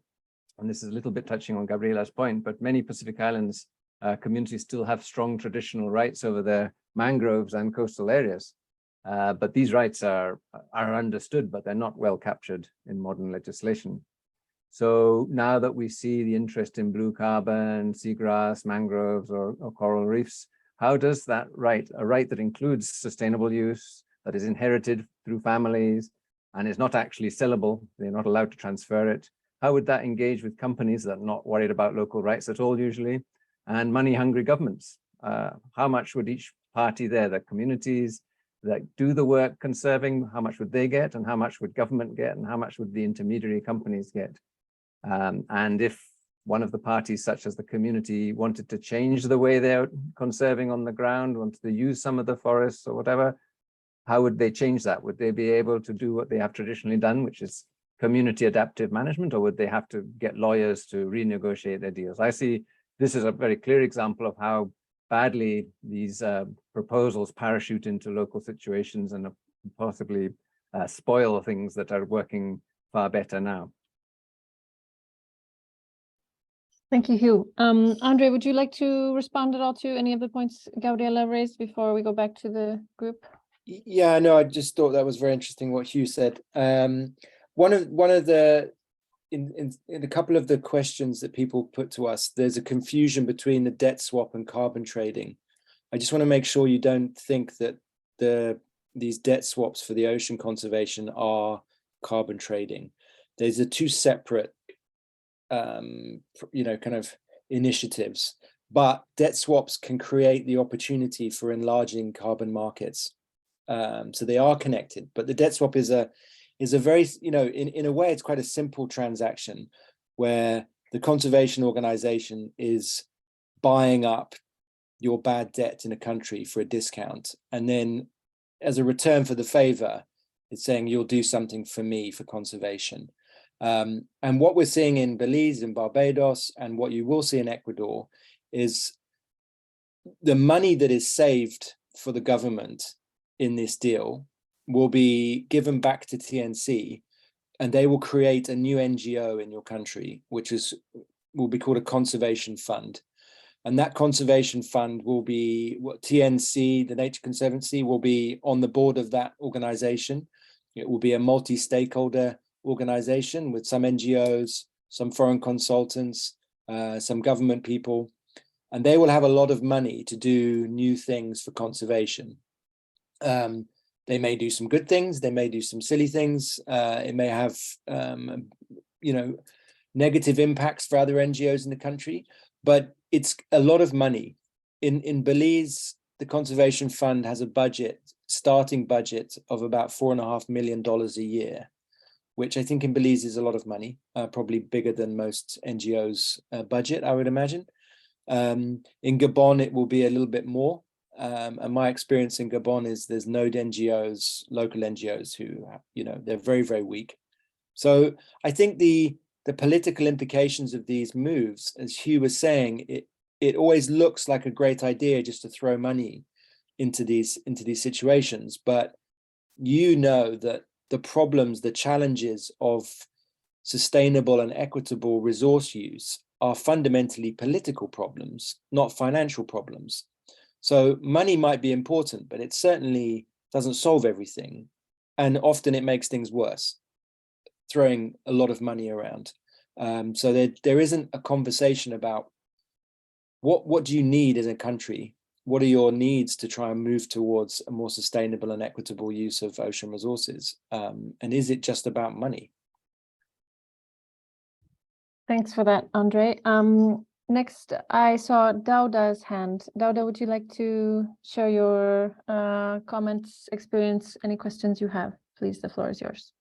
and this is a little bit touching on Gabriela's point, but many Pacific Islands communities still have strong traditional rights over their mangroves and coastal areas. But these rights are understood, but they're not well captured in modern legislation. So now that we see the interest in blue carbon, seagrass, mangroves, or coral reefs, how does that right, a right that includes sustainable use, that is inherited through families, and is not actually sellable, they're not allowed to transfer it, how would that engage with companies that are not worried about local rights at all usually, and money-hungry governments? How much would each party there, the communities that do the work conserving, how much would they get, and how much would government get, and how much would the intermediary companies get? And if one of the parties, such as the community, wanted to change the way they're conserving on the ground, wanted to use some of the forests or whatever, how would they change that? Would they be able to do what they have traditionally done, which is community adaptive management, or would they have to get lawyers to renegotiate their deals? I see this is a very clear example of how badly these proposals parachute into local situations and possibly spoil things that are working far better now. Thank you, Hugh. Andre, would you like to respond at all to any of the points Gabriela raised before we go back to the group? Yeah, no, I just thought that was very interesting what Hugh said. One of the in a couple of the questions that people put to us, there's a confusion between the debt swap and carbon trading. I just want to make sure you don't think that these debt swaps for the ocean conservation are carbon trading. There's a two separate, kind of initiatives, but debt swaps can create the opportunity for enlarging carbon markets. So they are connected, but the debt swap is a very, in a way, it's quite a simple transaction where the conservation organization is buying up your bad debt in a country for a discount. And then as a return for the favor, it's saying you'll do something for me for conservation. And what we're seeing in Belize and Barbados, and what you will see in Ecuador, is the money that is saved for the government in this deal will be given back to TNC, and they will create a new NGO in your country, which will be called a conservation fund. And that conservation fund will be what TNC, the Nature Conservancy, will be on the board of that organization. It will be a multi-stakeholder organization with some NGOs, some foreign consultants, some government people, and they will have a lot of money to do new things for conservation. They may do some good things, they may do some silly things, it may have negative impacts for other NGOs in the country, but it's a lot of money. In Belize, the Conservation Fund has a starting budget of about $4.5 million a year, which I think in Belize is a lot of money, probably bigger than most NGOs' budget, I would imagine. In Gabon, it will be a little bit more. And my experience in Gabon is there's no NGOs, local NGOs who, they're very, very weak. So I think the political implications of these moves, as Hugh was saying, it always looks like a great idea just to throw money into these situations. But that the problems, the challenges of sustainable and equitable resource use are fundamentally political problems, not financial problems. So money might be important, but it certainly doesn't solve everything. And often it makes things worse, throwing a lot of money around. So there isn't a conversation about what do you need as a country? What are your needs to try and move towards a more sustainable and equitable use of ocean resources? And is it just about money? Thanks for that, Andre. Next, I saw Dauda's hand. Dauda, would you like to share your comments, experience, any questions you have? Please, the floor is yours.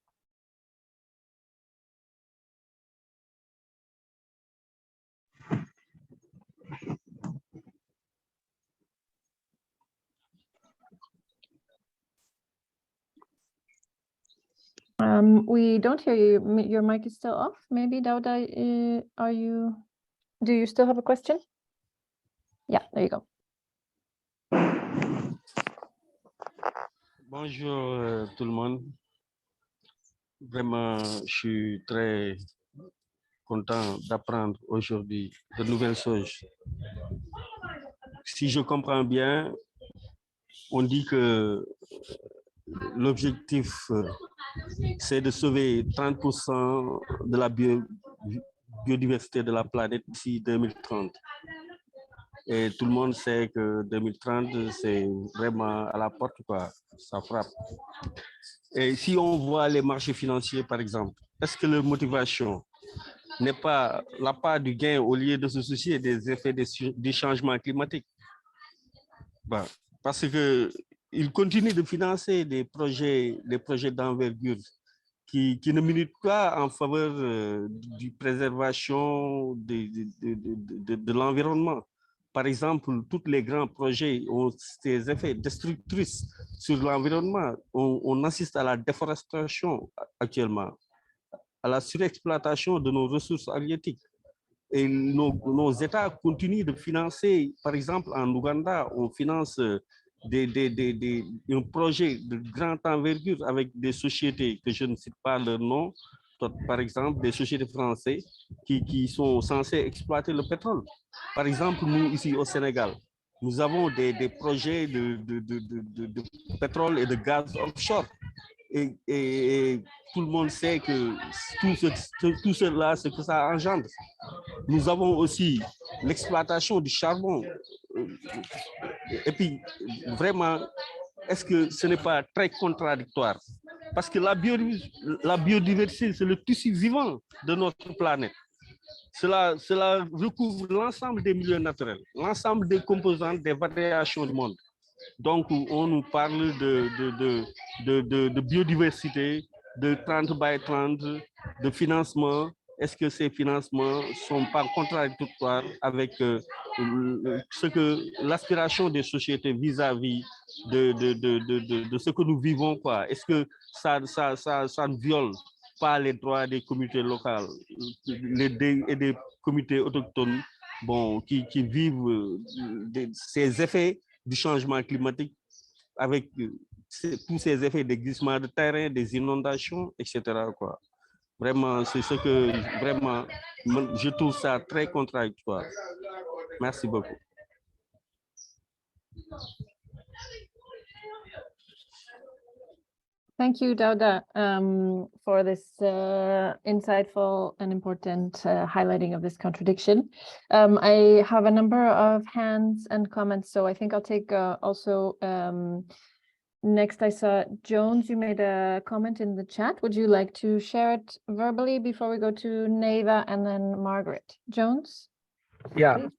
We don't hear you. Your mic is still off. Maybe, Dauda, do you still have a question? Yeah, there you go. Bonjour tout le monde. Vraiment, je suis très content d'apprendre aujourd'hui de nouvelles choses. Si je comprends bien, on dit que l'objectif, c'est de sauver 30% de la biodiversité de la planète d'ici 2030. Et tout le monde sait que 2030, c'est vraiment à la porte, quoi. Ça frappe. Et si on voit les marchés financiers, par exemple, est-ce que leur motivation n'est pas la part du gain au lieu de se soucier des effets des changements climatiques? Ben, parce qu'ils continuent de financer des projets d'envergure qui ne militent pas en faveur de préservation de l'environnement. Par exemple, tous les grands projets ont des effets destructrices sur l'environnement. On assiste à la déforestation actuellement, à la surexploitation de nos ressources halieutiques. Et nos États continuent de financer, par exemple en Ouganda, on finance un projet de grande envergure avec des sociétés que je ne cite pas leur nom, par exemple des sociétés françaises qui sont censées exploiter le pétrole. Par exemple, nous ici au Sénégal, Nous avons des projets de pétrole et de gaz offshore. Et tout le monde sait que tout cela, ce que ça engendre. Nous avons aussi l'exploitation du charbon. Et puis, vraiment, est-ce que ce n'est pas très contradictoire? Parce que la biodiversité, c'est le tissu vivant de notre planète. Cela recouvre l'ensemble des milieux naturels, l'ensemble des composantes, des variations du monde. Donc, on nous parle de biodiversité, de 30 by 30, de financement. Est-ce que ces financements ne sont pas contradictoires avec ce que l'aspiration des sociétés vis-à-vis de ce que nous vivons, quoi? Est-ce que ça ne viole pas les droits des communautés locales et des communautés autochtones, bon, qui vivent ces effets du changement climatique avec tous ces effets de glissement de terrain, des inondations, etc., quoi. Vraiment, c'est ce que vraiment, je trouve ça très contradictoire. Merci beaucoup. Thank you, Dauda, for this insightful and important highlighting of this contradiction. I have a number of hands and comments, so I think I'll take also next. I saw Jones, you made a comment in the chat. Would you like to share it verbally before we go to Neva and then Margaret? Jones? Yeah. Please.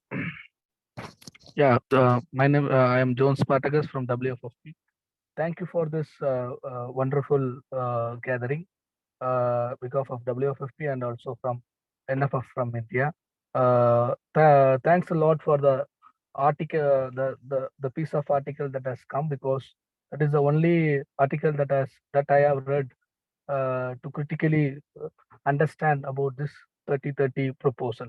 Yeah, my name, I am Jones Spartacus from WFFP. Thank you for this wonderful gathering because of WFFP and also from NFF from India. Thanks a lot for the article, the piece of article that has come, because that is the only article that I have read to critically understand about this 30-30 proposal.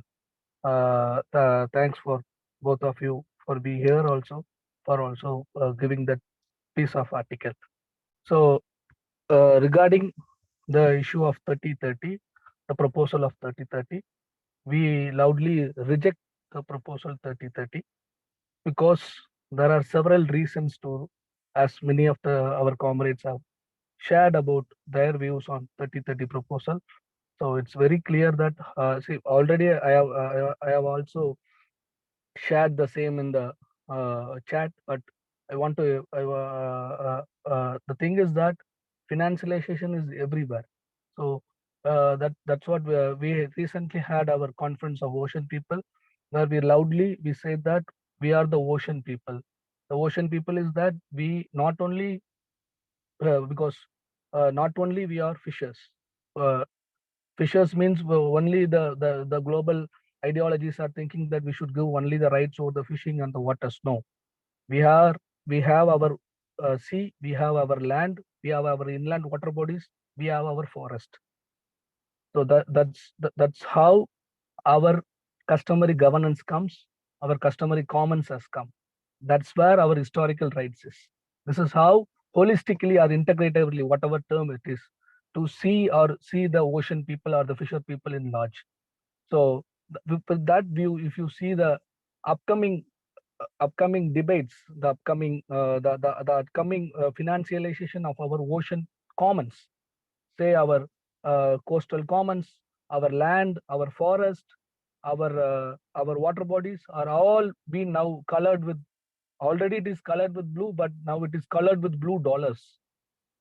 Thanks for both of you for being here, also for also giving that piece of article. So regarding the issue of 30-30, the proposal of 30-30, we loudly reject the proposal 30-30 because there are several reasons to, as many of our comrades have shared about their views on 30-30 proposal. So it's very clear that see, already I have also shared the same in the chat, but I want to the thing is that financialization is everywhere. So that's what we recently had our conference of ocean people, where we said that we are the ocean people. The ocean people is that we not only because not only we are fishers. Fishers means only the global ideologies are thinking that we should give only the rights over the fishing and the waters. No, we have our sea, we have our land, we have our inland water bodies, we have our forest. So that's how our customary governance comes, our customary commons has come. That's where our historical rights is. This is how holistically or integratively, whatever term it is, to see the ocean people or the fisher people in large. So with that view, if you see the upcoming debates, the upcoming financialization of our ocean commons, say our coastal commons, our land, our forest, our water bodies are all being now colored with, already it is colored with blue, but now it is colored with blue dollars.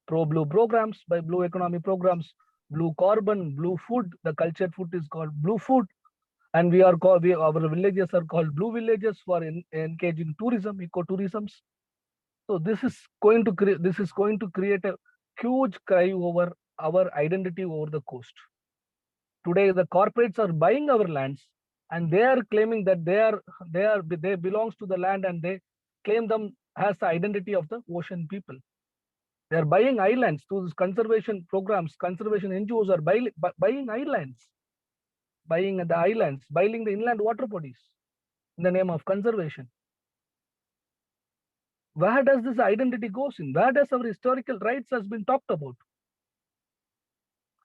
Pro-blue programs by blue economy programs, blue carbon, blue food, the cultured food is called blue food. And our villages are called blue villages for engaging tourism, ecotourisms. So this is going to create a huge cry over our identity over the coast. Today, the corporates are buying our lands, and they are claiming that they belongs to the land, and they claim them as the identity of the ocean people. They are buying islands through these conservation programs. Conservation NGOs are buying islands, buying the inland water bodies in the name of conservation. Where does this identity goes in? Where does our historical rights has been talked about?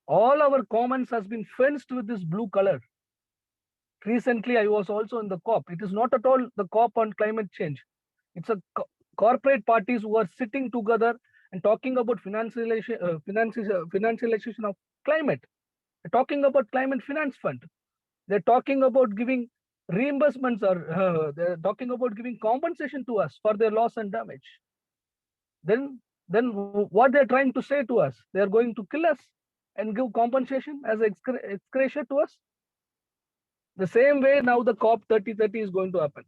All our commons has been fenced with this blue color. Recently, I was also in the COP. It is not at all the COP on climate change. It's a corporate parties who are sitting together and talking about financialization of climate. They're talking about climate finance fund. They're talking about giving reimbursements or they're talking about giving compensation to us for their loss and damage. Then what they're trying to say to us, they're going to kill us and give compensation as excretia to us. The same way now the COP 3030 is going to happen.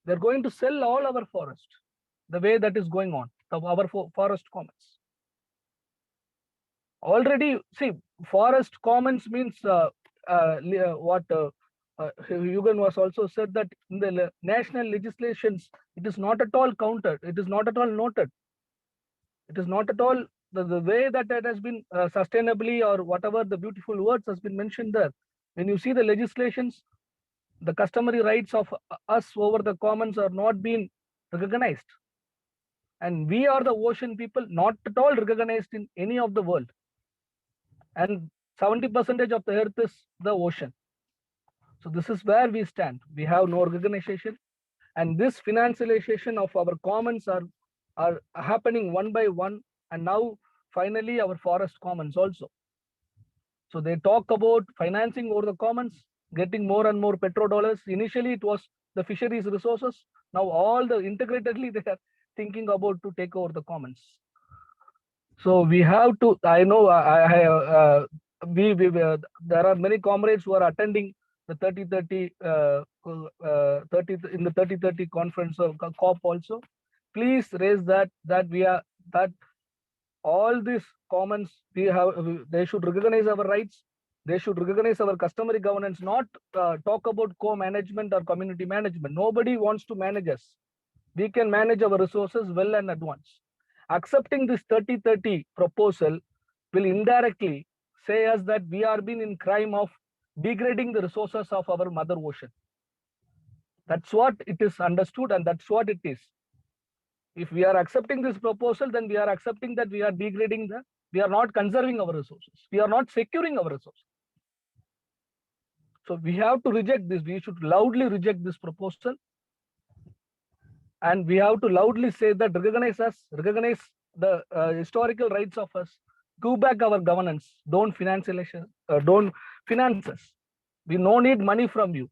They're going to sell all our forest, the way that is going on, our forest commons. Already, see, forest commons means what Yugan was also said that in the national legislations, it is not at all counted. It is not at all noted. It is not at all the way that it has been sustainably or whatever the beautiful words has been mentioned there. When you see the legislations, the customary rights of us over the commons are not being recognized. And we are the ocean people, not at all recognized in any of the world. And 70% of the earth is the ocean. So this is where we stand. We have no recognition. And this financialization of our commons are happening one by one. And now finally our forest commons also. So they talk about financing over the commons, getting more and more petrodollars. Initially, it was the fisheries resources. Now all the integratedly they are thinking about to take over the commons. So we have to. I know there are many comrades who are attending the 3030 in the 3030 conference of COP also. Please raise that all these commons they should recognize our rights. They should recognize our customary governance, not talk about co-management or community management. Nobody wants to manage us. We can manage our resources well in advance. Accepting this 3030 proposal will indirectly say us that we are being in crime of degrading the resources of our mother ocean. That's what it is understood, and that's what it is. If we are accepting this proposal, then we are accepting that we are degrading we are not conserving our resources. We are not securing our resources. So we have to reject this. We should loudly reject this proposal. And we have to loudly say that recognize us, recognize the historical rights of us, give back our governance, don't finance us. We no need money from you.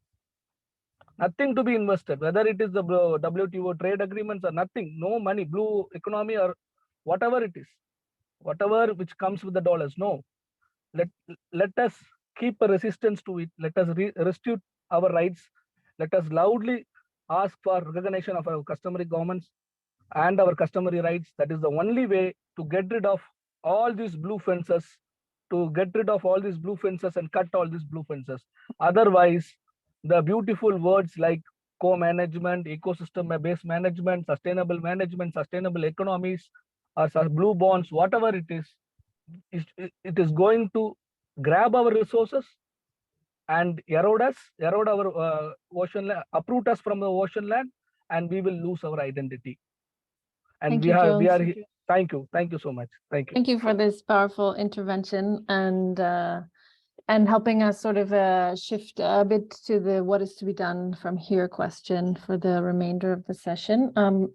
Nothing to be invested, whether it is the WTO trade agreements or nothing, no money, blue economy or whatever it is, whatever which comes with the dollars. No, let us keep a resistance to it. Let us restitute our rights. Let us loudly ask for recognition of our customary governments and our customary rights. That is the only way to get rid of all these blue fences, and cut all these blue fences. Otherwise, the beautiful words like co-management, ecosystem-based management, sustainable economies, or blue bonds, whatever it is going to grab our resources and erode our ocean land, uproot us from the ocean land, and we will lose our identity. And we are here. Thank you so much. Thank you. Thank you for this powerful intervention and helping us sort of shift a bit to the what is to be done from here question for the remainder of the session.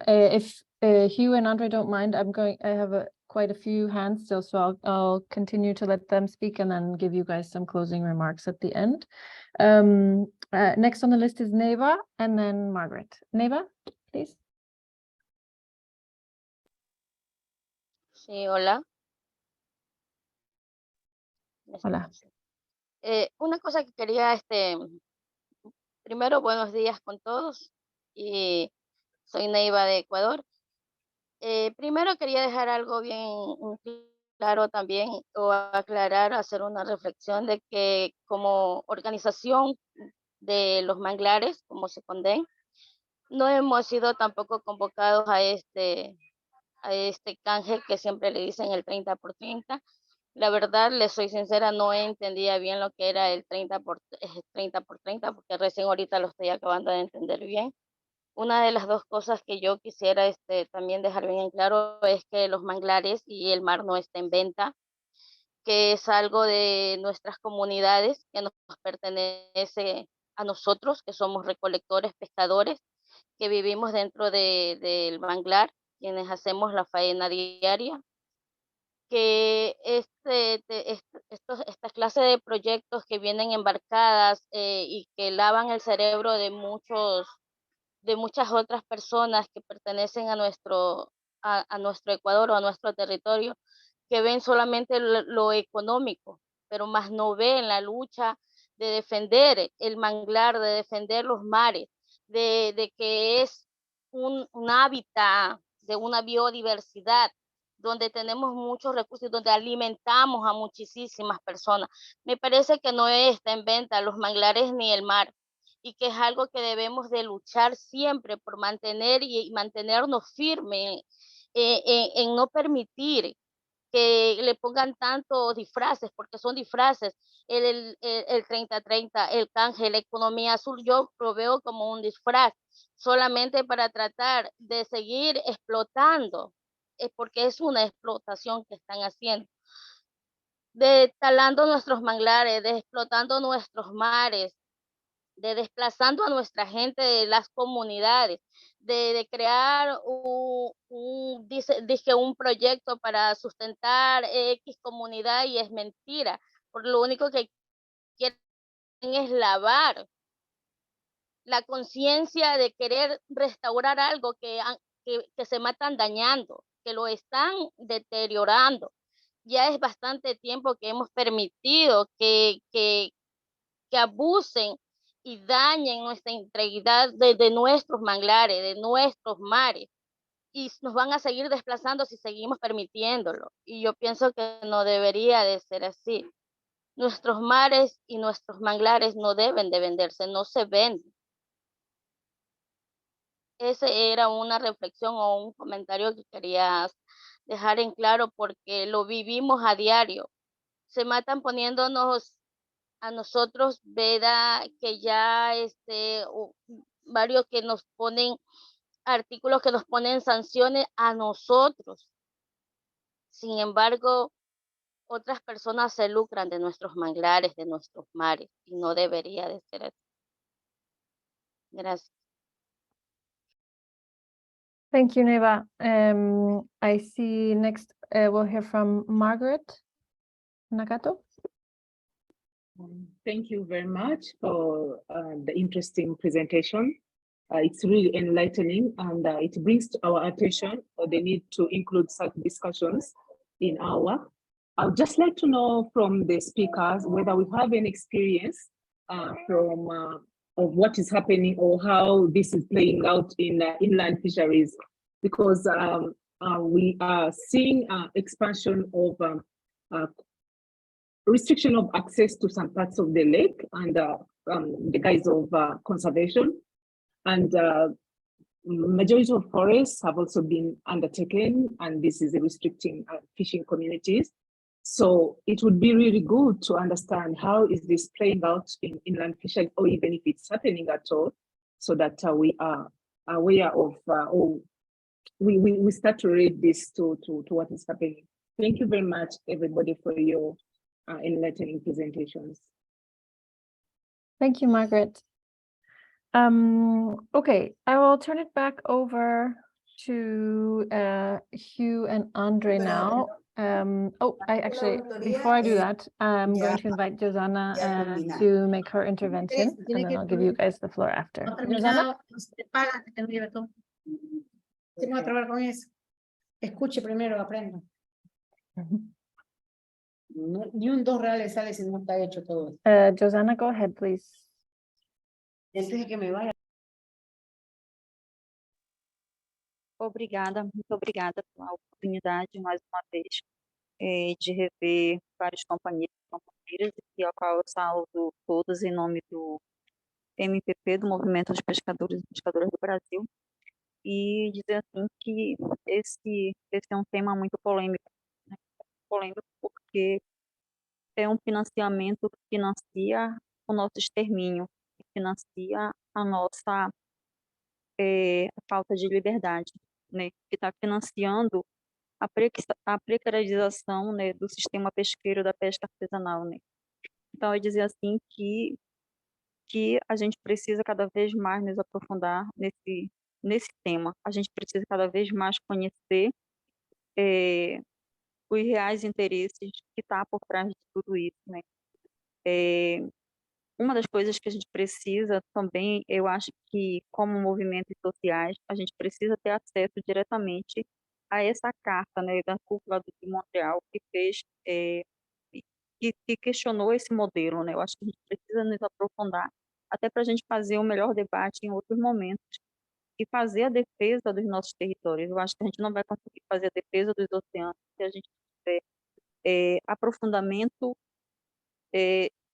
If Hugh and Andre don't mind, I have quite a few hands still, so I'll continue to let them speak and then give you guys some closing remarks at the end. Next on the list is Neva and then Margaret. Neva, please. Sí, hola. Hola. Una cosa que quería, primero, buenos días con todos. Y soy Neiva de Ecuador. Primero quería dejar algo bien claro también, o aclarar, hacer una reflexión de que como organización de los manglares, como se condena, no hemos sido tampoco convocados a este canje que siempre le dicen el 30 por 30. La verdad, les soy sincera, no entendía bien lo que era el 30 por 30, porque recién ahorita lo estoy acabando de entender bien. Una de las dos cosas que yo quisiera también dejar bien en claro es que los manglares y el mar no estén en venta, que es algo de nuestras comunidades, que nos pertenece a nosotros, que somos recolectores, pescadores, que vivimos dentro del manglar, quienes hacemos la faena diaria, que estas clases de proyectos que vienen embarcadas y que lavan el cerebro de muchas otras personas que pertenecen a nuestro Ecuador o a nuestro territorio, que ven solamente lo económico, pero más no ven la lucha de defender el manglar, de defender los mares, de que es un hábitat de una biodiversidad donde tenemos muchos recursos, donde alimentamos a muchísimas personas. Me parece que no está en venta los manglares ni el mar, y que es algo que debemos de luchar siempre por mantener y mantenernos firmes en no permitir que le pongan tantos disfraces, porque son disfraces, el 30-30, el canje, la economía azul, yo lo veo como un disfraz, solamente para tratar de seguir explotando, porque es una explotación que están haciendo, de talando nuestros manglares, de explotando nuestros mares, de desplazando a nuestra gente de las comunidades, de crear dice un proyecto para sustentar X comunidad, y es mentira, porque lo único que quieren es lavar la conciencia de querer restaurar algo que se matan dañando, que lo están deteriorando. Ya es bastante tiempo que hemos permitido que abusen y dañen nuestra integridad de nuestros manglares, de nuestros mares, y nos van a seguir desplazando si seguimos permitiéndolo. Y yo pienso que no debería de ser así. Nuestros mares y nuestros manglares no deben de venderse, no se venden. Ese era una reflexión o un comentario que quería dejar en claro, porque lo vivimos a diario. Se matan poniéndonos a nosotros, veda, que ya varios que nos ponen artículos, que nos ponen sanciones a nosotros. Sin embargo, otras personas se lucran de nuestros manglares, de nuestros mares, y no debería de ser así. Gracias. Thank you, Neva. I see next we'll hear from Margaret Nagato. Thank you very much for the interesting presentation. It's really enlightening, and it brings to our attention the need to include such discussions in our work. I would just like to know from the speakers whether we have any experience of what is happening or how this is playing out in inland fisheries, because we are seeing expansion of restriction of access to some parts of the lake and the guise of conservation, and majority of forests have also been undertaken, and this is restricting fishing communities. So it would be really good to understand how is this playing out in inland fisheries, or even if it's happening at all, so that we are aware of, or we start to read this to what is happening. Thank you very much, everybody, for your enlightening presentations. Thank you, Margaret. Okay, I will turn it back over to Hugh and Andre now. Before I do that, I'm going to invite Josanna to make her intervention, and then I'll give you guys the floor after. Josanna? Escuche primero, aprenda. Ni un 2 reales sale si no está hecho todo. Josanna, go ahead, please. Antes de que me vaya. Obrigada, muito obrigada pela oportunidade, mais uma vez, de rever vários companheiros e companheiras, e ao qual eu saúdo todos em nome do MPP, do Movimento dos Pescadores e Pescadoras do Brasil, e dizer assim que esse é um tema muito polêmico, né? Polêmico porque é um financiamento que financia o nosso extermínio, que financia a nossa falta de liberdade, né? Que está financiando a precarização, né, do sistema pesqueiro da pesca artesanal, né? Então, eu dizer assim que a gente precisa cada vez mais nos aprofundar nesse nesse tema. A gente precisa cada vez mais conhecer os reais interesses que está por trás de tudo isso, né? Uma das coisas que a gente precisa também, eu acho que como movimentos sociais, a gente precisa ter acesso diretamente a essa carta, né, da Cúpula de Montreal, que fez, que questionou esse modelo, né? Eu acho que a gente precisa nos aprofundar, até para a gente fazer um melhor debate em outros momentos e fazer a defesa dos nossos territórios. Eu acho que a gente não vai conseguir fazer a defesa dos oceanos se a gente tiver aprofundamento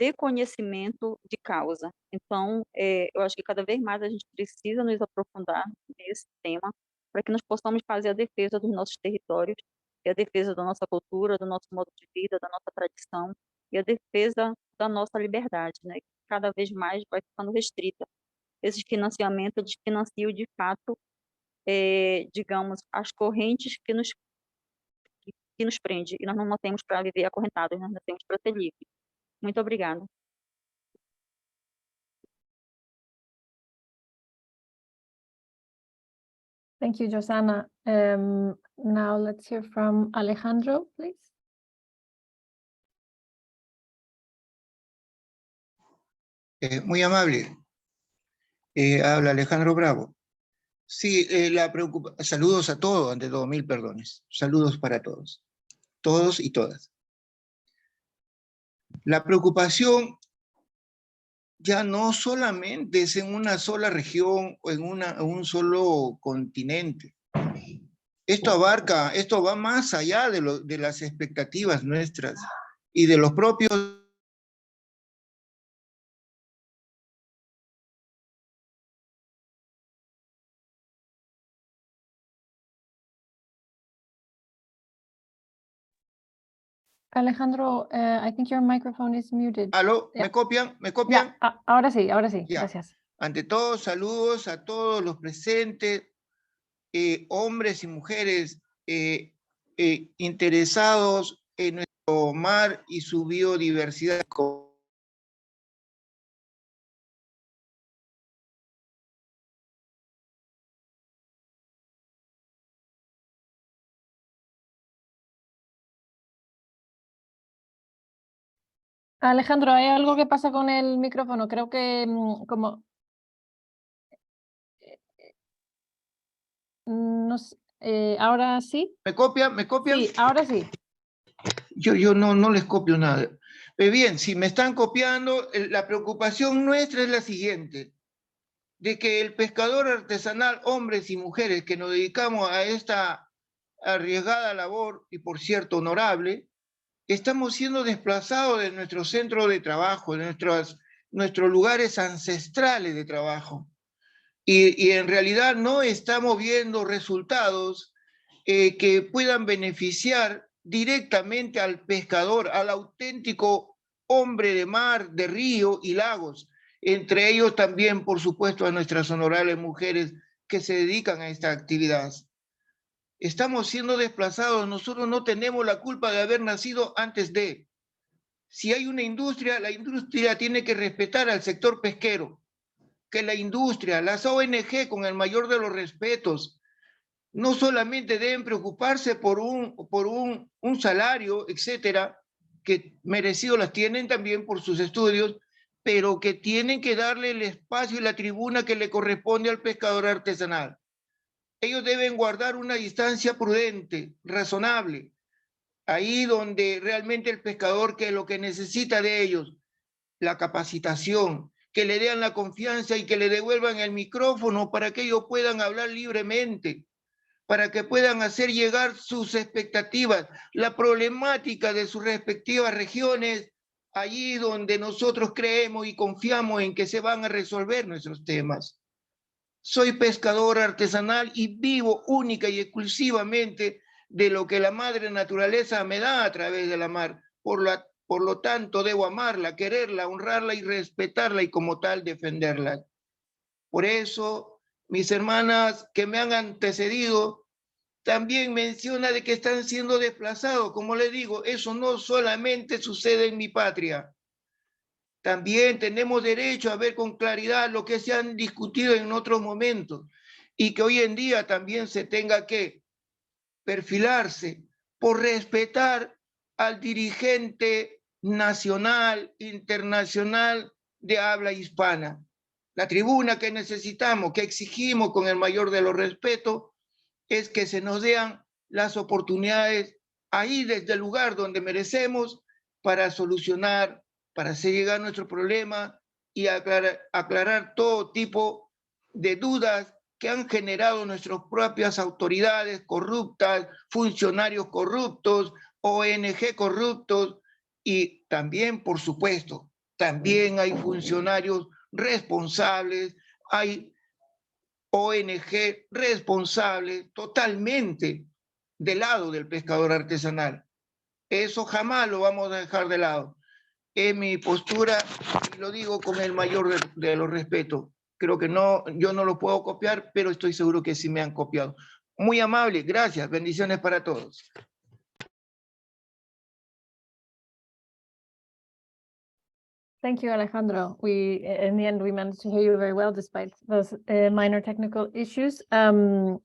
de conhecimento de causa. Então, eu acho que cada vez mais a gente precisa nos aprofundar nesse tema para que nós possamos fazer a defesa dos nossos territórios e a defesa da nossa cultura, do nosso modo de vida, da nossa tradição e a defesa da nossa liberdade, né? Que cada vez mais vai ficando restrita. Esses financiamentos desfinanciam, de fato, digamos, as correntes que nos prende, e nós não temos para viver acorrentados, nós temos para ser livres. Muito obrigada. Thank you, Josanna. Now let's hear from Alejandro, please. Muy amable. Habla Alejandro Bravo. Sí, saludos a todos, ante todo, mil perdones. Saludos para todos y todas. La preocupación ya no solamente es en una sola región o en un solo continente. Esto va más allá de las expectativas nuestras y de los propios Alejandro, I think your microphone is muted. ¿Aló? Yeah. ¿Me copian? ¿Me copian? Yeah, ahora sí, Ya. gracias. Ante todo, saludos a todos los presentes, hombres y mujeres interesados en nuestro mar y su biodiversidad. Alejandro, hay algo que pasa con el micrófono. Creo que como... No sé, ahora sí. ¿Me copian? ¿Me copian? Sí, ahora sí. Yo no les copio nada. Bien, si me están copiando, la preocupación nuestra es la siguiente, de que el pescador artesanal, hombres y mujeres que nos dedicamos a esta arriesgada labor, y por cierto honorable, estamos siendo desplazados de nuestro centro de trabajo, de nuestros lugares ancestrales de trabajo. Y en realidad no estamos viendo resultados que puedan beneficiar directamente al pescador, al auténtico hombre de mar, de río y lagos. Entre ellos también, por supuesto, a nuestras honorables mujeres que se dedican a esta actividad. Estamos siendo desplazados, nosotros no tenemos la culpa de haber nacido antes de. Si hay una industria, la industria tiene que respetar al sector pesquero. Que la industria, las ONG, con el mayor de los respetos, no solamente deben preocuparse por un salario, etcétera, que merecido las tienen también por sus estudios, pero que tienen que darle el espacio y la tribuna que le corresponde al pescador artesanal. Ellos deben guardar una distancia prudente, razonable, ahí donde realmente el pescador, que es lo que necesita de ellos, la capacitación, que le den la confianza y que le devuelvan el micrófono para que ellos puedan hablar libremente, para que puedan hacer llegar sus expectativas, la problemática de sus respectivas regiones, allí donde nosotros creemos y confiamos en que se van a resolver nuestros temas. Soy pescador artesanal y vivo única y exclusivamente de lo que la madre naturaleza me da a través de la mar. Por lo tanto, debo amarla, quererla, honrarla y respetarla y como tal defenderla. Por eso, mis hermanas que me han antecedido también menciona de que están siendo desplazados. Como les digo, eso no solamente sucede en mi patria. También tenemos derecho a ver con claridad lo que se han discutido en otros momentos. y que hoy en día también se tenga que perfilarse por respetar al dirigente nacional, internacional de habla hispana. La tribuna que necesitamos, que exigimos con el mayor de los respetos, es que se nos den las oportunidades ahí desde el lugar donde merecemos para solucionar, para hacer llegar nuestro problema y aclarar todo tipo de dudas que han generado nuestras propias autoridades corruptas, funcionarios corruptos, ONG corruptos y también, por supuesto, también hay funcionarios responsables, hay ONG responsables totalmente del lado del pescador artesanal. Eso jamás lo vamos a dejar de lado. Es mi postura y lo digo con el mayor de los respetos. Creo que no, yo no lo puedo copiar, pero estoy seguro que sí me han copiado. Muy amable, gracias, bendiciones para todos. Thank you, Alejandro. In the end, we managed to hear you very well despite those minor technical issues. We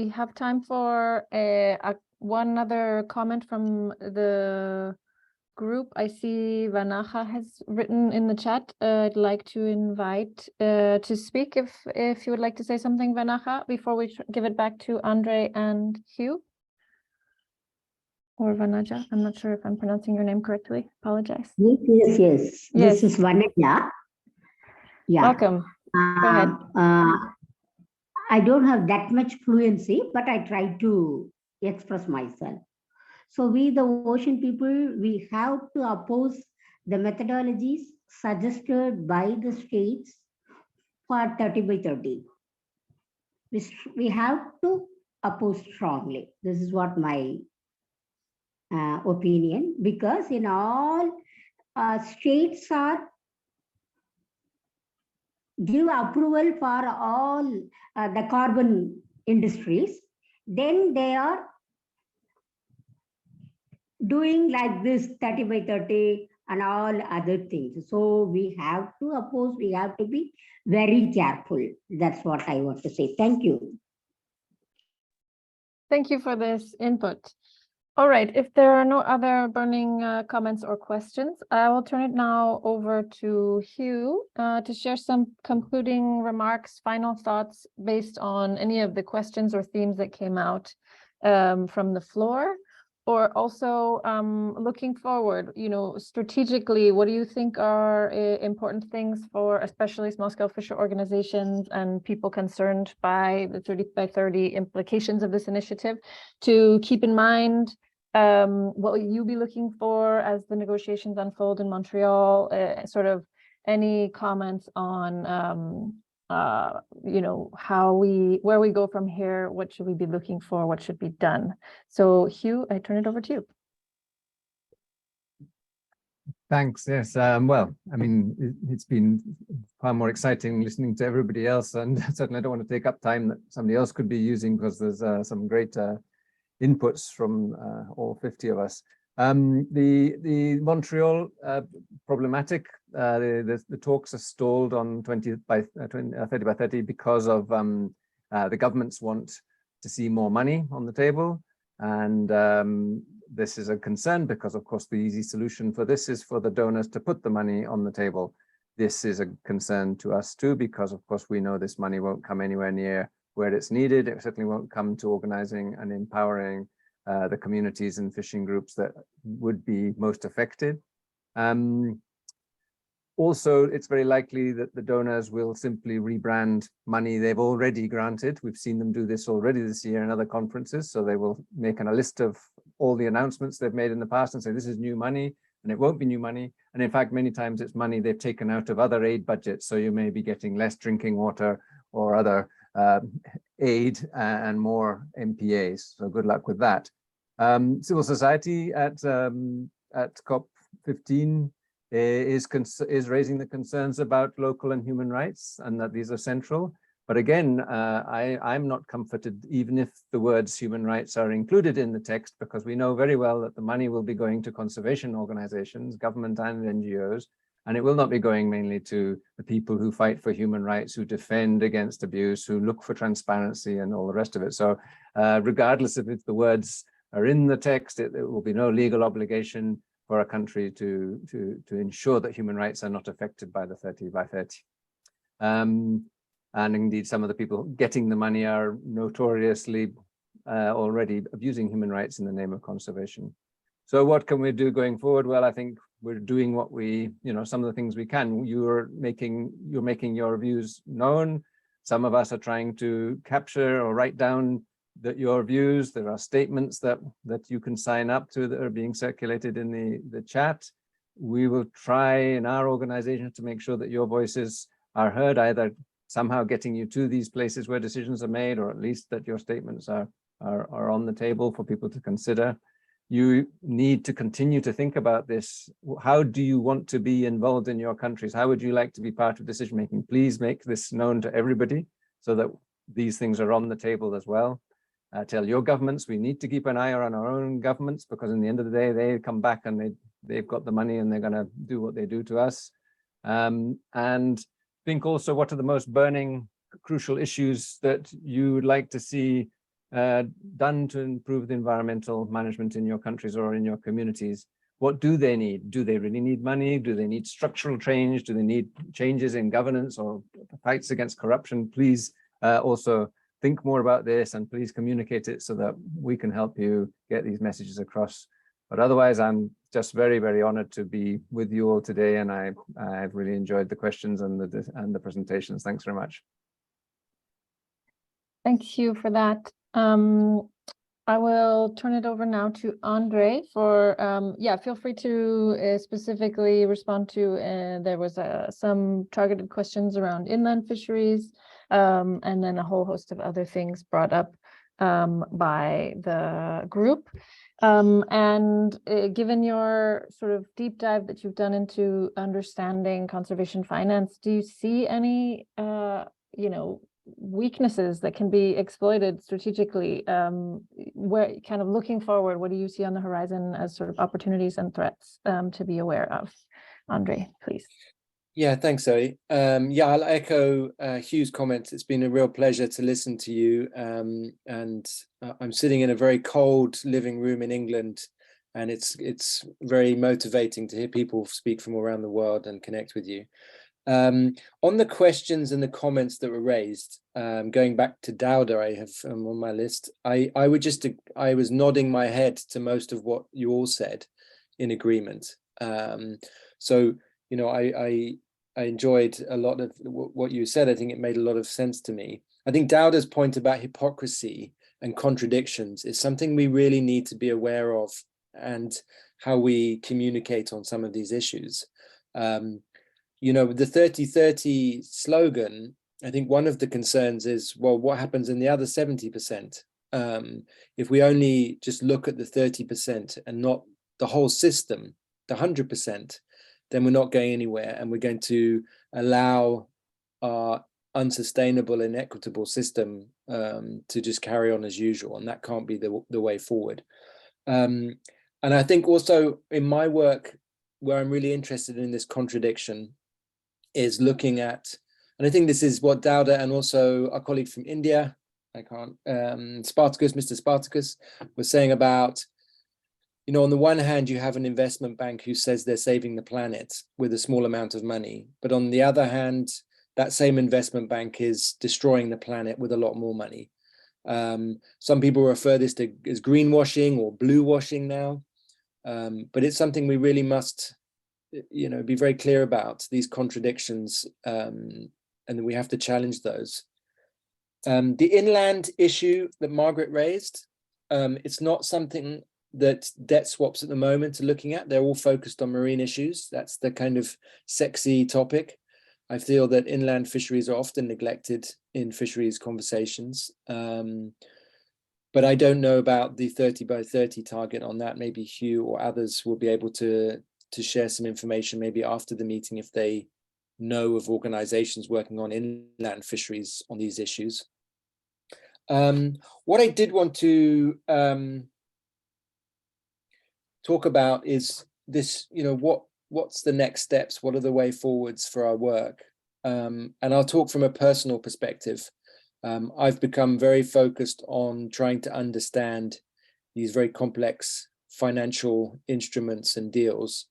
have time for one other comment from the group. I see Vanaja has written in the chat. I'd like to invite to speak if you would like to say something, Vanaja, before we give it back to Andre and Hugh. Or Vanaja, I'm not sure if I'm pronouncing your name correctly. Apologize. Yes. This is Vanaja. Yeah. Welcome. Go ahead. I don't have that much fluency, but I try to express myself. So we, the ocean people, we have to oppose the methodologies suggested by the states for 30 by 30. We have to oppose strongly. This is what my opinion, because in all states are give approval for all the carbon industries, then they are doing like this 30 by 30 and all other things. So we have to oppose, we have to be very careful. That's what I want to say. Thank you. Thank you for this input. All right, if there are no other burning comments or questions, I will turn it now over to Hugh to share some concluding remarks, final thoughts based on any of the questions or themes that came out from the floor, or also looking forward, strategically, what do you think are important things for especially small-scale fisher organizations and people concerned by the 30 by 30 implications of this initiative to keep in mind? What will you be looking for as the negotiations unfold in Montreal? Sort of any comments on where we go from here, what should we be looking for, what should be done? So Hugh, I turn it over to you. Thanks. Yes. Well, I mean, it's been far more exciting listening to everybody else, and certainly I don't want to take up time that somebody else could be using, because there's some great inputs from all 50 of us. The Montreal problematic, the talks are stalled on 30 by 30 because of the governments want to see more money on the table. And this is a concern because, of course, the easy solution for this is for the donors to put the money on the table. This is a concern to us too, because, of course, we know this money won't come anywhere near where it's needed. It certainly won't come to organizing and empowering the communities and fishing groups that would be most affected. Also, it's very likely that the donors will simply rebrand money they've already granted. We've seen them do this already this year in other conferences. So they will make a list of all the announcements they've made in the past and say, this is new money, and it won't be new money. And in fact, many times it's money they've taken out of other aid budgets. So you may be getting less drinking water or other aid and more MPAs. So good luck with that. Civil society at COP15 is raising the concerns about local and human rights, and that these are central. But again, I'm not comforted even if the words human rights are included in the text, because we know very well that the money will be going to conservation organizations, government and NGOs, And it will not be going mainly to the people who fight for human rights, who defend against abuse, who look for transparency and all the rest of it. So regardless of if the words are in the text, there will be no legal obligation for a country to ensure that human rights are not affected by the 30 by 30. And indeed, some of the people getting the money are notoriously already abusing human rights in the name of conservation. So what can we do going forward? Well, I think we're doing what we, some of the things we can. You're making your views known. Some of us are trying to capture or write down your views. There are statements that you can sign up to that are being circulated in the chat. We will try in our organization to make sure that your voices are heard, either somehow getting you to these places where decisions are made, or at least that your statements are on the table for people to consider. You need to continue to think about this. How do you want to be involved in your countries? How would you like to be part of decision making? Please make this known to everybody so that these things are on the table as well. Tell your governments we need to keep an eye on our own governments, because in the end of the day, they come back and they've got the money and they're going to do what they do to us. And think also, what are the most burning, crucial issues that you would like to see done to improve the environmental management in your countries or in your communities? What do they need? Do they really need money? Do they need structural change? Do they need changes in governance or fights against corruption? Please also think more about this, and please communicate it so that we can help you get these messages across. But otherwise, I'm just very, very honored to be with you all today, and I've really enjoyed the questions and the presentations. Thanks very much. Thank you for that. I will turn it over now to Andre for, feel free to specifically respond to, there was some targeted questions around inland fisheries, and then a whole host of other things brought up by the group. Given your sort of deep dive that you've done into understanding conservation finance, do you see any, weaknesses that can be exploited strategically? Where, kind of looking forward, what do you see on the horizon as sort of opportunities and threats to be aware of? Andre, please. Yeah, thanks, Zoe. I'll echo Hugh's comments. It's been a real pleasure to listen to you. I'm sitting in a very cold living room in England, and it's very motivating to hear people speak from around the world and connect with you. On the questions and the comments that were raised, going back to Dauda, I have on my list. I was nodding my head to most of what you all said, in agreement. I enjoyed a lot of what you said. I think it made a lot of sense to me. I think Dauda's point about hypocrisy and contradictions is something we really need to be aware of, and how we communicate on some of these issues. The 30-30 slogan, I think one of the concerns is, well, what happens in the other 70%? If we only just look at the 30% and not the whole system, the 100%, then we're not going anywhere, and we're going to allow our unsustainable, inequitable system to just carry on as usual, and that can't be the way forward. And I think also in my work, where I'm really interested in this contradiction, is looking at, and I think this is what Dauda and also our colleague from India, Mr. Spartacus, was saying about, on the one hand, you have an investment bank who says they're saving the planet with a small amount of money. But on the other hand, that same investment bank is destroying the planet with a lot more money. Some people refer this to as greenwashing or blue washing now. But it's something we really must, be very clear about, these contradictions, and we have to challenge those. The inland issue that Margaret raised, it's not something that debt swaps at the moment are looking at. They're all focused on marine issues. That's the kind of sexy topic. I feel that inland fisheries are often neglected in fisheries conversations. But I don't know about the 30 by 30 target on that. Maybe Hugh or others will be able to share some information maybe after the meeting if they know of organizations working on inland fisheries on these issues. What I did want to talk about is this, what what's the next steps? What are the way forwards for our work? And I'll talk from a personal perspective. I've become very focused on trying to understand these very complex financial instruments and deals.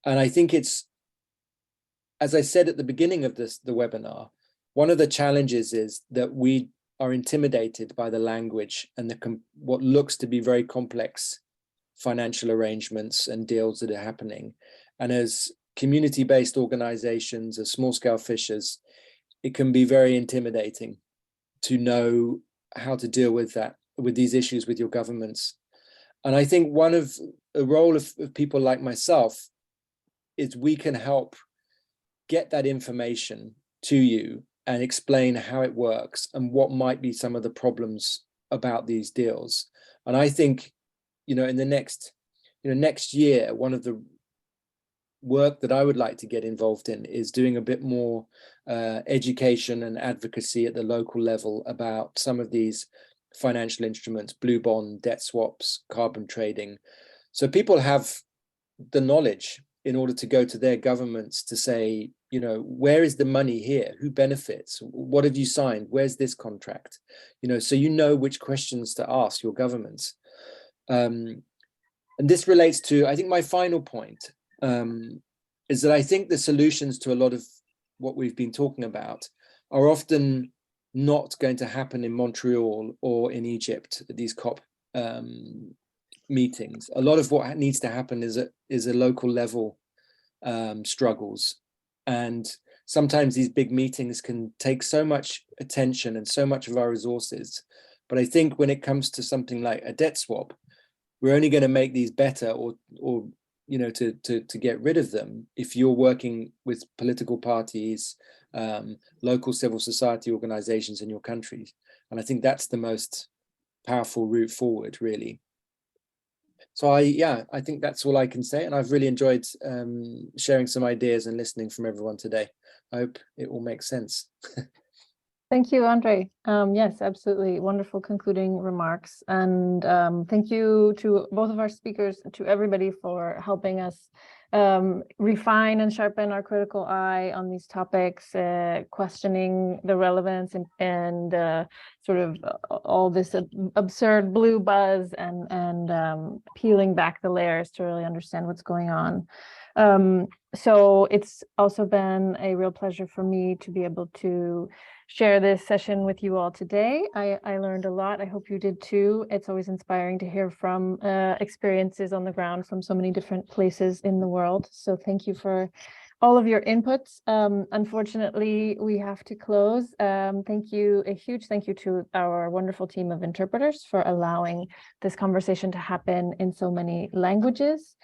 And I think it's, as I said at the beginning of the webinar, one of the challenges is that we are intimidated by the language and what looks to be very complex financial arrangements and deals that are happening. And as community-based organizations, as small-scale fishers, it can be very intimidating to know how to deal with these issues with your governments. And I think one of the role of people like myself is we can help get that information to you and explain how it works and what might be some of the problems about these deals. And I think, in the next year, one of the work that I would like to get involved in is doing a bit more education and advocacy at the local level about some of these financial instruments, blue bond, debt swaps, carbon trading. So people have the knowledge in order to go to their governments to say, where is the money here? Who benefits? What have you signed? Where's this contract? So which questions to ask your governments. And this relates to, I think my final point is that I think the solutions to a lot of what we've been talking about are often not going to happen in Montreal or in Egypt at these COP meetings. A lot of what needs to happen is a local level struggles. And sometimes these big meetings can take so much attention and so much of our resources. But I think when it comes to something like a debt swap, we're only going to make these better or to get rid of them if you're working with political parties, local civil society organizations in your country. And I think that's the most powerful route forward, really. So I think that's all I can say. And I've really enjoyed sharing some ideas and listening from everyone today. I hope it all makes sense. Thank you, Andre. Yes, absolutely. Wonderful concluding remarks. And thank you to both of our speakers, to everybody for helping us refine and sharpen our critical eye on these topics, questioning the relevance and sort of all this absurd blue buzz and peeling back the layers to really understand what's going on. So it's also been a real pleasure for me to be able to share this session with you all today. I learned a lot. I hope you did too. It's always inspiring to hear from experiences on the ground from so many different places in the world. So thank you for all of your inputs. Unfortunately, we have to close. A huge thank you to our wonderful team of interpreters for allowing this conversation to happen in so many languages.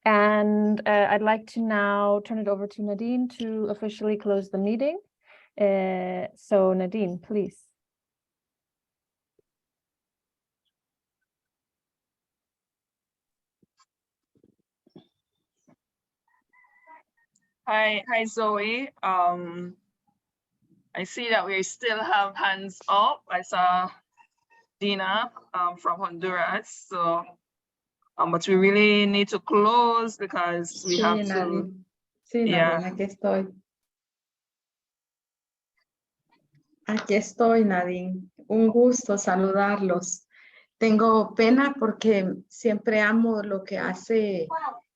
And I'd like to now turn it over to Nadine to officially close the meeting. So Nadine, please. Hi, Zoe. I see that we still have hands up. I saw Dina from Honduras. So, but we really need to close because we have to. Sí, Yeah. Nadine, aquí estoy, Nadine. Un gusto saludarlos. Tengo pena porque siempre amo lo que hace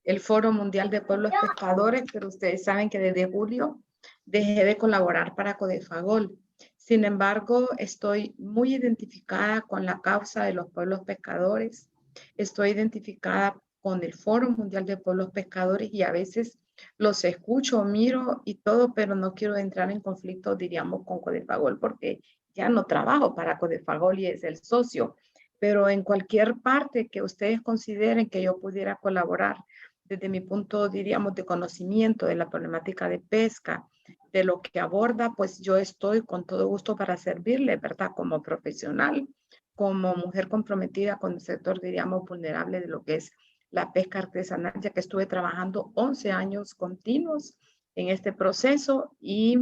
el Foro Mundial de Pueblos Pescadores, pero ustedes saben que desde julio dejé de colaborar para Codefagol. Sin embargo, estoy muy identificada con la causa de los pueblos pescadores. Estoy identificada con el Foro Mundial de Pueblos Pescadores y a veces los escucho, miro y todo, pero no quiero entrar en conflicto, diríamos, con Codefagol porque ya no trabajo para Codefagol y es el socio. Pero en cualquier parte que ustedes consideren que yo pudiera colaborar desde mi punto, diríamos, de conocimiento de la problemática de pesca, de lo que aborda, pues yo estoy con todo gusto para servirle, ¿verdad? Como profesional, como mujer comprometida con el sector, diríamos, vulnerable de lo que es la pesca artesanal, ya que estuve trabajando 11 años continuos en este proceso y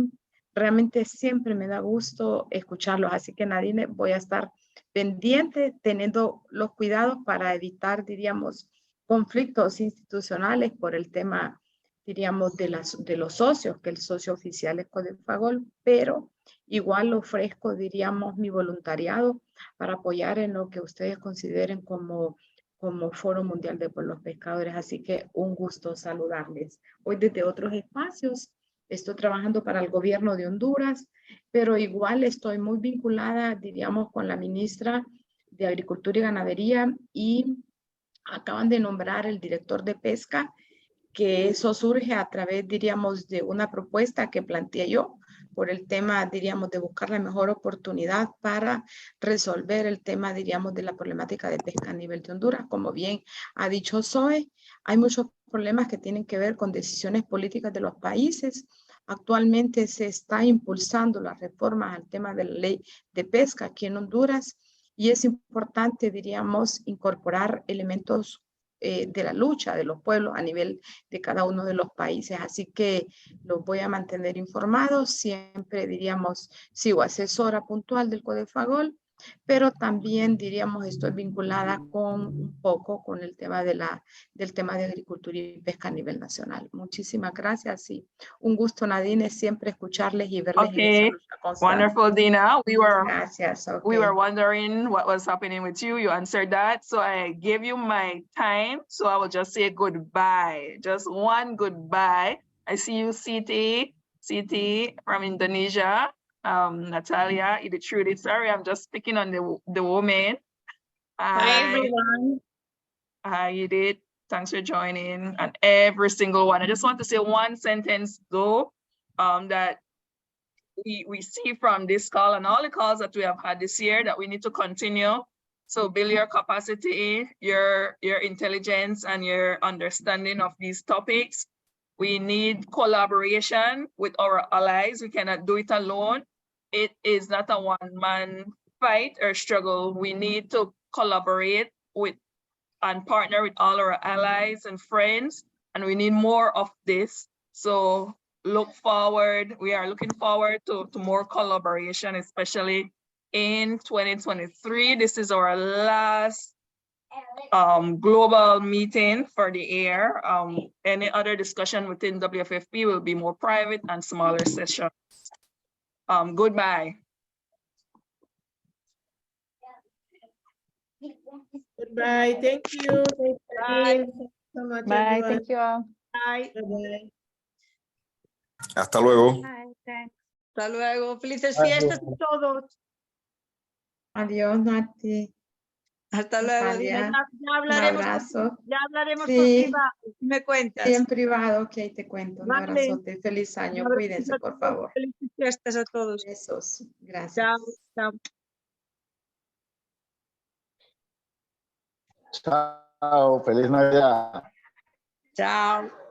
realmente siempre me da gusto escucharlos. Así que Nadine, voy a estar pendiente, teniendo los cuidados para evitar, diríamos, conflictos institucionales por el tema, diríamos, de los socios, que el socio oficial es Codefagol, pero igual ofrezco, diríamos, mi voluntariado para apoyar en lo que ustedes consideren como Foro Mundial de Pueblos Pescadores. Así que un gusto saludarles. Hoy desde otros espacios estoy trabajando para el gobierno de Honduras, pero igual estoy muy vinculada, diríamos, con la ministra de Agricultura y Ganadería y acaban de nombrar el director de pesca, que eso surge a través, diríamos, de una propuesta que planteé yo por el tema, diríamos, de buscar la mejor oportunidad para resolver el tema, diríamos, de la problemática de pesca a nivel de Honduras. Como bien ha dicho Zoe, hay muchos problemas que tienen que ver con decisiones políticas de los países. Actualmente se está impulsando las reformas al tema de la ley de pesca aquí en Honduras y es importante, diríamos, incorporar elementos de la lucha de los pueblos a nivel de cada uno de los países. Así que los voy a mantener informados. Siempre, diríamos, sigo asesora puntual del Codefagol, pero también, diríamos, estoy vinculada con un poco con el tema del tema de agricultura y pesca a nivel nacional. Muchísimas gracias y un gusto, Nadine, siempre escucharles y verles en esa Okay, lucha constante. wonderful, Dina. Gracias. We Okay. were wondering what was happening with you. You answered that. So I gave you my time. So I will just say goodbye. Just one goodbye. I see you, CT from Indonesia. Natalia, Trudy. Sorry, I'm just picking on the woman. Hi, everyone. Hi, Edith. Thanks for joining. And every single one. I just want to say one sentence though, that we see from this call and all the calls that we have had this year that we need to continue. So build your capacity, your intelligence and your understanding of these topics. We need collaboration with our allies. We cannot do it alone. It is not a one-man fight or struggle. We need to collaborate with and partner with all our allies and friends, and we need more of this. So look forward. We are looking forward to more collaboration, especially in 2023. This is our last global meeting for the year. Any other discussion within WFFP will be more private and smaller sessions. Goodbye. Goodbye. Thank you. Thank you so much, Bye, everyone. thank you all. Bye. Bye. Hasta luego. Hasta luego. Felices fiestas a todos. Adiós, Nati. Hasta luego. Natalia, Dina. Ya un hablaremos. abrazo. Ya hablaremos Sí. por privado. Me cuentas. Sí, en privado, ok, te cuento. Un Vale. abrazote. Feliz año. Un abrazo Cuídense, a por todos. favor. Felices fiestas a todos. Besos. Gracias. Chao. Chao. Chao, feliz Navidad. Chao.